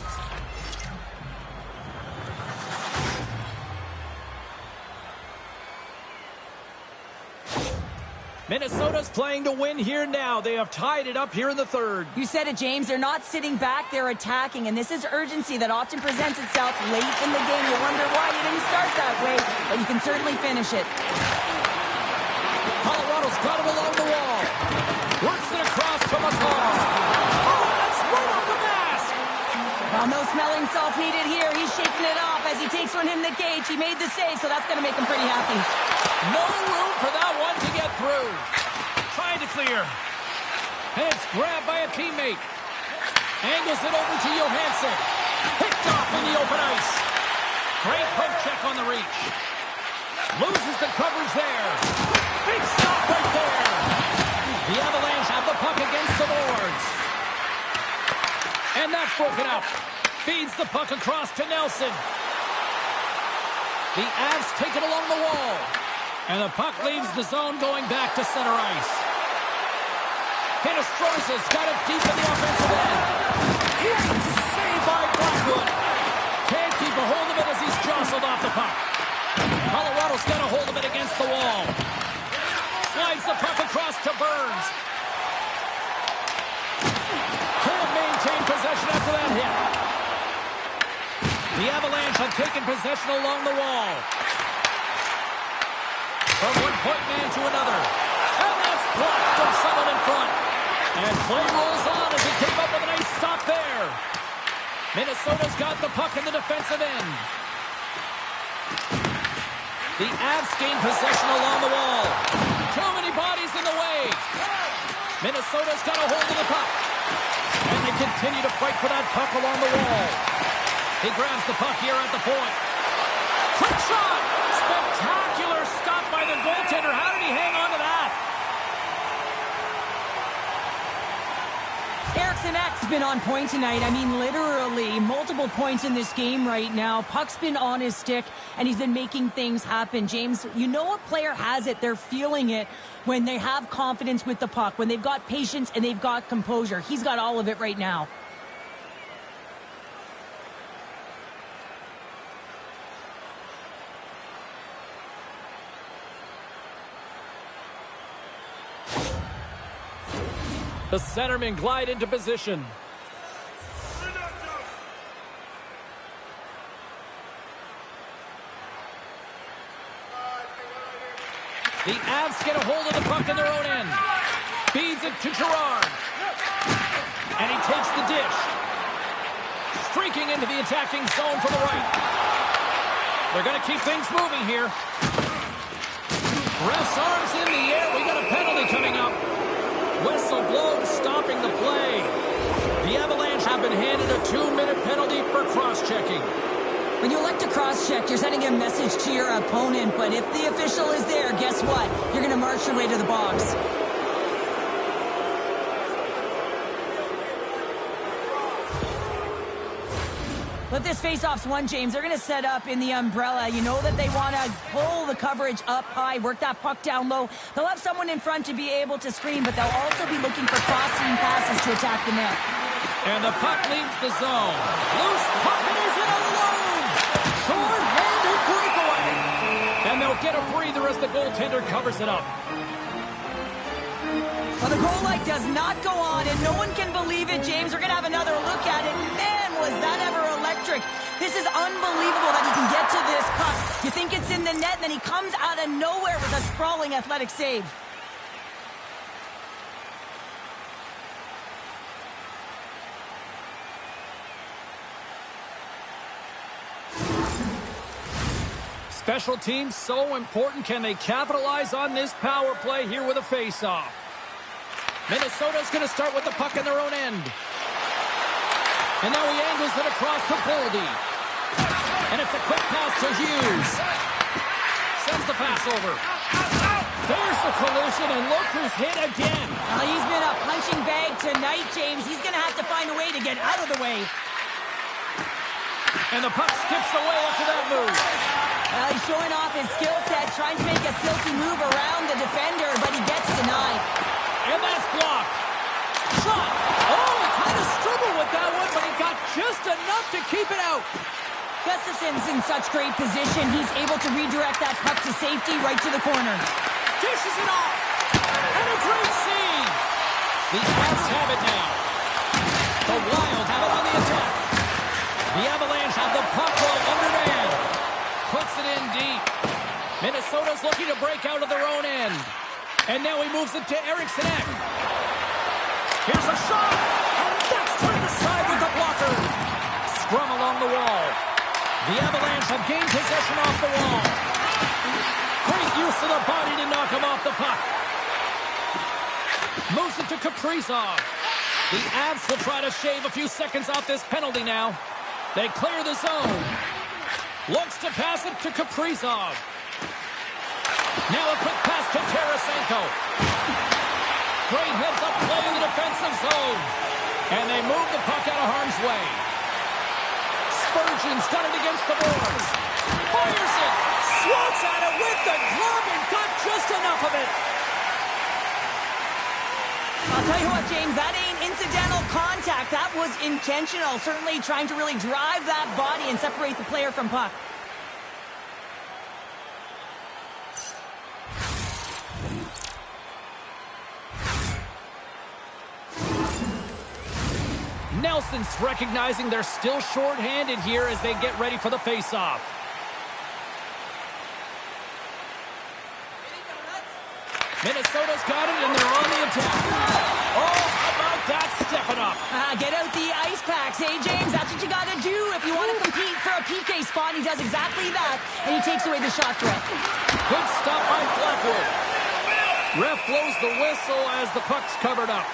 Minnesota's playing to win here now. They have tied it up here in the third. You said it, James. They're not sitting back. They're attacking. And this is urgency that often presents itself late in the game. You wonder why you didn't start that way, but you can certainly finish it. Colorado's got it along the wall. Works it across to McCall. Oh, that's right off the mask. Well, no smelling salts needed here. He's shaking it off as he takes one in the cage. He made the save, so that's going to make him pretty happy. No room for that one to get through. Trying to clear. And it's grabbed by a teammate. Angles it over to Johansson. Picked off in the open ice. Great poke check on the reach. Loses the coverage there. Big stop right there. The Avalanche have the puck against the boards. And that's broken up. Feeds the puck across to Nelson. The Avs take it along the wall. And the puck leaves the zone going back to center ice. Hinostroza's got it deep in the offensive end. Yes! Saved by Blackwood. Can't keep a hold of it as he's jostled off the puck. Colorado's got a hold of it against the wall. Slides the puck across to Burns. Can't maintain possession after that hit. The Avalanche have taken possession along the wall. From one point man to another. And that's blocked from someone in front. And play rolls on as he came up with a nice stop there. Minnesota's got the puck in the defensive end. The Avs gain possession along the wall. Too many bodies in the way. Minnesota's got a hold of the puck. And they continue to fight for that puck along the wall. He grabs the puck here at the point. Quick shot! Spectacular stop by the goaltender. How did he hang on to that? Eriksson Ek's been on point tonight. I mean, literally, multiple points in this game right now. Puck's been on his stick, and he's been making things happen. James, you know a player has it. They're feeling it when they have confidence with the puck, when they've got patience and they've got composure. He's got all of it right now. The centermen glide into position. The Avs get a hold of the puck in their own end. Feeds it to Girard. And he takes the dish. Streaking into the attacking zone for the right. They're going to keep things moving here. Ref's arms in the air. We got a penalty coming up. Whistle blown, stopping the play. The Avalanche have been handed a 2-minute penalty for cross-checking. When you elect to cross-check, you're sending a message to your opponent, but if the official is there, guess what? You're going to march your way to the box. But this face-off's won, James. They're going to set up in the umbrella. You know that they want to pull the coverage up high, work that puck down low. They'll have someone in front to be able to screen, but they'll also be looking for crossing passes to attack the net. And the puck leaves the zone. Loose puck and is in alone. Short-handed breakaway. And they'll get a breather as the goaltender covers it up. Well, the goal light does not go on, and no one can believe it, James. We're going to have another look at it. Man, was that ever electric. electric. This is unbelievable that he can get to this puck. You think it's in the net, and then he comes out of nowhere with a sprawling athletic save. Special teams so important. Can they capitalize on this power play here with a face-off? Minnesota's going to start with the puck in their own end. And now he angles it across to Boldy. And it's a quick pass to Hughes. Sends the pass over. There's the collision, and look who's hit again. Well, he's been a punching bag tonight, James. He's going to have to find a way to get out of the way. And the puck skips away after that move. Well, he's showing off his skill set, trying to make a silky move around the defender, but he gets denied. And that's blocked. Shot. Oh, he kind of struggled with that one, but he got just enough to keep it out. Gustafson's in such great position. He's able to redirect that puck to safety right to the corner. Dishes it off. And a great save. The Avs have it now. The Wild have it on the attack. The Avalanche have the puck while undermanned. Puts it in deep. Minnesota's looking to break out of their own end. And now he moves it to Eriksson. Here's a shot. And that's turned aside with the blocker. Scrum along the wall. The Avalanche have gained possession off the wall. Great use of the body to knock him off the puck. Moves it to Kaprizov. The Avs will try to shave a few seconds off this penalty now. They clear the zone. Looks to pass it to Kaprizov. Now a quick pass to Tarasenko. Great heads-up play in the defensive zone. And they move the puck out of harm's way. Spurgeon's got it against the boards. Fires it. Swats at it with the glove and got just enough of it. I'll tell you what, James, that ain't incidental contact. That was intentional. Certainly trying to really drive that body and separate the player from puck. Nelson's recognizing they're still short-handed here as they get ready for the face-off. Minnesota's got it, and they're on the attack. Oh, how about that stepping up? Get out the ice packs, hey, James? That's what you got to do if you want to compete for a PK spot. He does exactly that, and he takes away the shot threat. Good stop by Blackwood. Ref blows the whistle as the puck's covered up.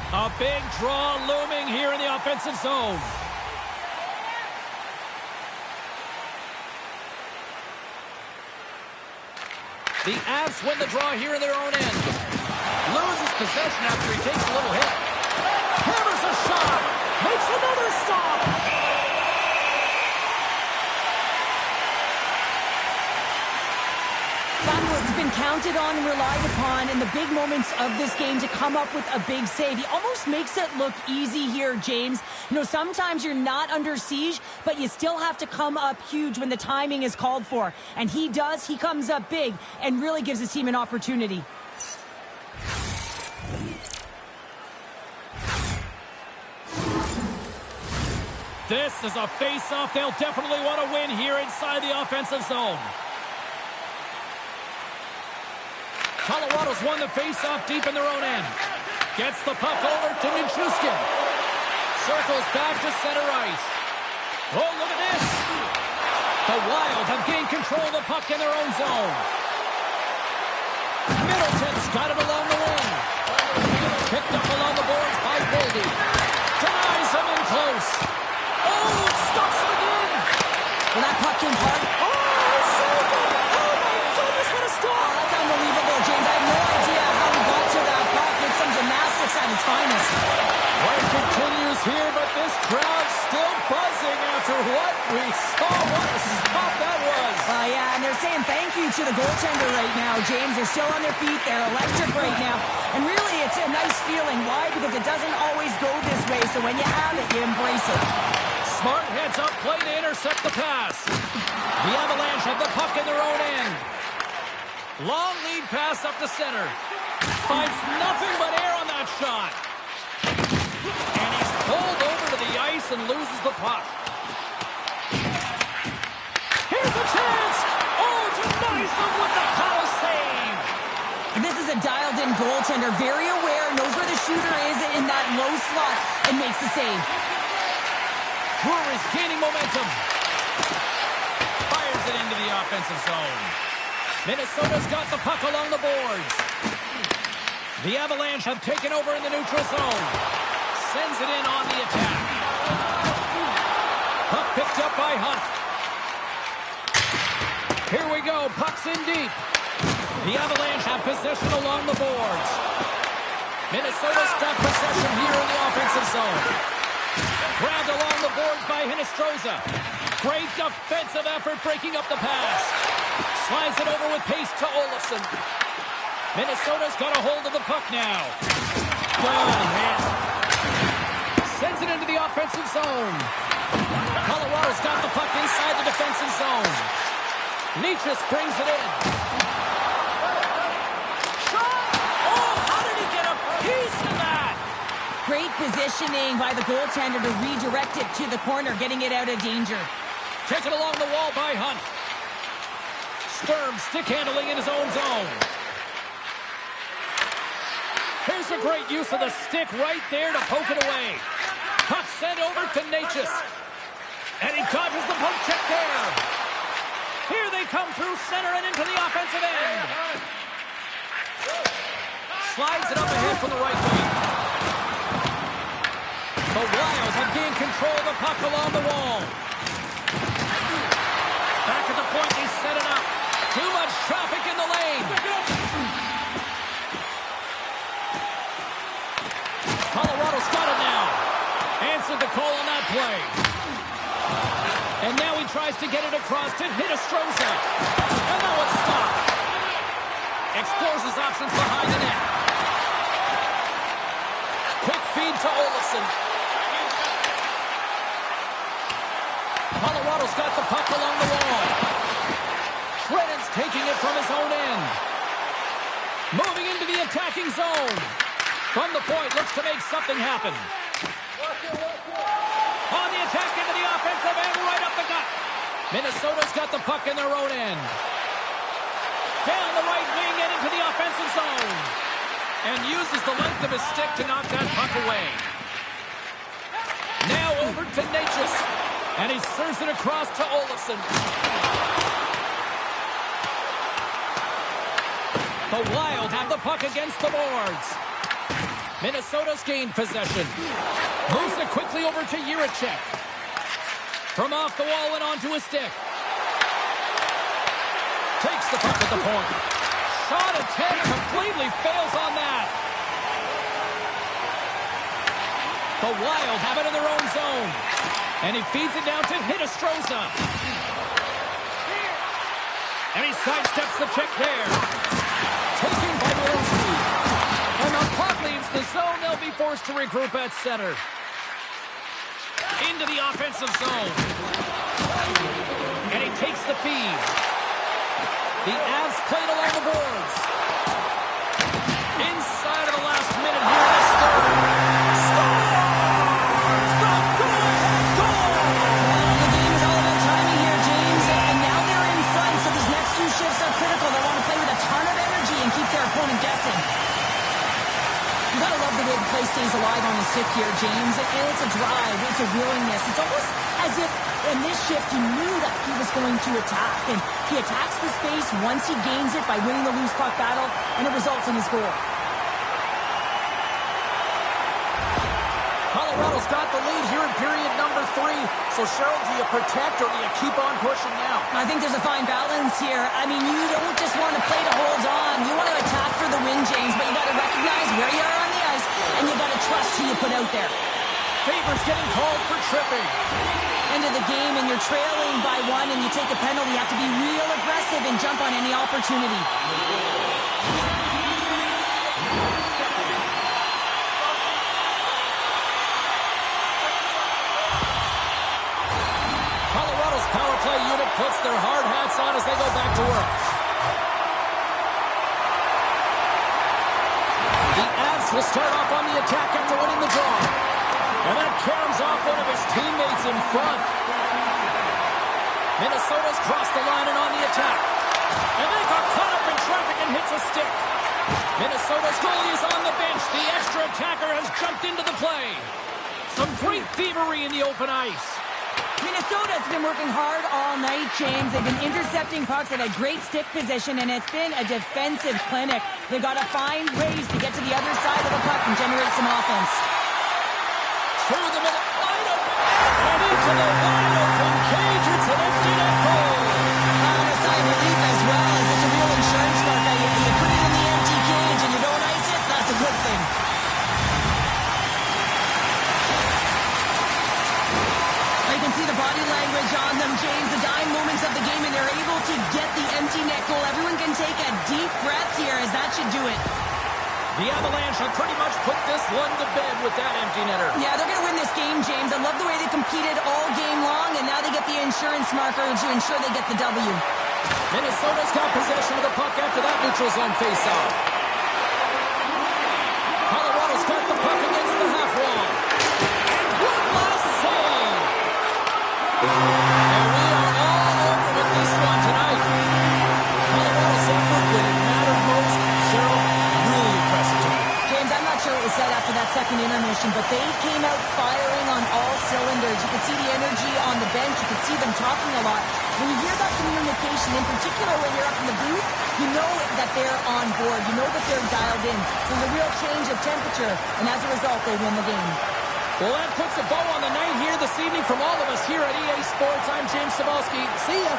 A big draw looming here in the offensive zone. The Avs win the draw here in their own end. Loses possession after he takes a little hit. Hammers a shot. Makes another stop. Blackwood's been counted on and relied upon in the big moments of this game to come up with a big save. He almost makes it look easy here, James. You know, sometimes you're not under siege, but you still have to come up huge when the timing is called for. And he does. He comes up big and really gives his team an opportunity. This is a face-off they'll definitely want to win here inside the offensive zone. Colorado's won the face-off deep in their own end. Gets the puck over to Nichushkin. Circles back to center ice. Oh, look at this. The Wild have gained control of the puck in their own zone. Middleton's got it along the wing. Picked up along the boards by Boldy. Denies him in close. Oh, it stops him again. Well, that puck came hard. Oh, saved it. Oh, my goodness, what a stop. That's unbelievable, James. I have no idea how he got to that puck. It's some gymnastics at its finest. Play continues here, but this crowd's still buzzing after what we saw. What a stop that was. Yeah, and they're saying thank you to the goaltender right now, James. They're still on their feet. They're electric right now. And really, it's a nice feeling. Why? Because it doesn't always go this way, so when you have it, you embrace it. Smart heads up play to intercept the pass. The Avalanche have the puck in their own end. Long lead pass up the center. Finds nothing but air on that shot. And he's pulled over to the ice and loses the puck. Here's a chance! Oh, denies him with the power save! This is a dialed-in goaltender, very aware, knows where the shooter is in that low slot, and makes the save. Brewer's gaining momentum. Fires it into the offensive zone. Minnesota's got the puck along the boards. The Avalanche have taken over in the neutral zone. Sends it in on the attack. Puck picked up by Hunt. Here we go. Puck's in deep. The Avalanche have possession along the boards. Minnesota's got possession here in the offensive zone. Grabbed along the boards by Hinostroza. Great defensive effort breaking up the pass. Slides it over with pace to Olofsson. Minnesota's got a hold of the puck now. Good hit. Sends it into the offensive zone. Colorado's got the puck inside the defensive zone. Leachus brings it in. Shot! Oh, how did he get a piece of that? Great positioning by the goaltender to redirect it to the corner, getting it out of danger. Taken along the wall by Hunt. Sturm stick handling in his own zone. Here's a great use of the stick right there to poke it away. Puck sent over to Natchez. And he dodges the poke check there. Here they come through center and into the offensive end. Slides it up ahead from the right wing. The Wild have gained control of the puck along the wall. Back at the point, they set it up. Too much traffic in the lane. Colorado's got it now. Answered the call on that play. And now he tries to get it across to Hinostroza. And now it's stopped. Explores his options behind the net. Quick feed to Olofsson. Colorado's got the puck along the wall. Shredden's taking it from his own end. Moving into the attacking zone. From the point, looks to make something happen. On the attack into the offensive end, right up the gut. Minnesota's got the puck in their own end. Down the right wing and into the offensive zone. And uses the length of his stick to knock that puck away. Now over to Natchez. And he serves it across to Olofsson. The Wild have the puck against the boards. Minnesota's gained possession. Moves it quickly over to Jiricek. From off the wall and onto a stick. Takes the puck at the point. Shot attempt completely fails on that. The Wild have it in their own zone. And he feeds it down to Hinostroza. And he sidesteps the check there. Taken by Walensky. And the puck leaves the zone. They'll be forced to regroup at center. Into the offensive zone. And he takes the feed. The Avs played along the boards. Inside of the last minute here in this third. The game is all about timing here, James. And now they're in front, so these next two shifts are critical. They want to play with a ton of energy and keep their opponent guessing. You gotta love the way the play stays alive on the stick here, James. And it's a drive, it's a willingness. It's almost as if in this shift he knew that he was going to attack. And he attacks the space once he gains it by winning the loose puck battle, and it results in his goal. Colorado's got the lead here in period number 3. So, Cheryl, do you protect or do you keep on pushing now? I think there's a fine balance here. I mean, you don't just want to play to hold on. You want to attack for the win, James, but you got to recognize where you are on the ice, and you got to trust who you put out there. Favors getting called for tripping. End of the game, and you're trailing by 1, and you take a penalty. You have to be real aggressive and jump on any opportunity. Colorado's power play unit puts their hard hats on as they go back to work. The Avs will start off on the attack after winning the draw. And that caroms off one of his teammates in front. Minnesota's crossed the line and on the attack. And they got caught up in traffic and hits a stick. Minnesota's goalie is on the bench. The extra attacker has jumped into the play. Some great thievery in the open ice. Minnesota's been working hard all night, James. They've been intercepting pucks at a great stick position, and it's been a defensive clinic. They've got to find ways to get to the other side of the puck and generate some offense. Through the middle, wide open, and into the wide open cage. It's an empty net goal. On a sigh of relief as well, as it's a real insurance mark. You put it in the empty cage and you don't ice it, that's a good thing. You can see the body language on them, James. The dying moments of the game, and they're able to get the empty net goal. Everyone can take a deep breath here, as that should do it. The Avalanche have pretty much put this one to bed with that empty netter. Yeah, they're going to win this game, James. I love the way they competed all game long, and now they get the insurance marker to ensure they get the W. Minnesota's got possession of the puck after that neutral zone faceoff. Colorado's got the puck against the half wall. One last save. And we are all over with this one tonight. Colorado's effort when it mattered most. Cheryl, really impressive tonight. James, I'm not sure what was said after that second intermission, but they came out firing on all cylinders. You could see the energy on the bench. You could see them talking a lot. When you hear that communication, in particular when you're up in the booth, you know that they're on board. You know that they're dialed in. There's a real change of temperature, and as a result, they win the game. Well, that puts a bow on the night here this evening from all of us here at EA Sports. I'm James Cebulski. See ya.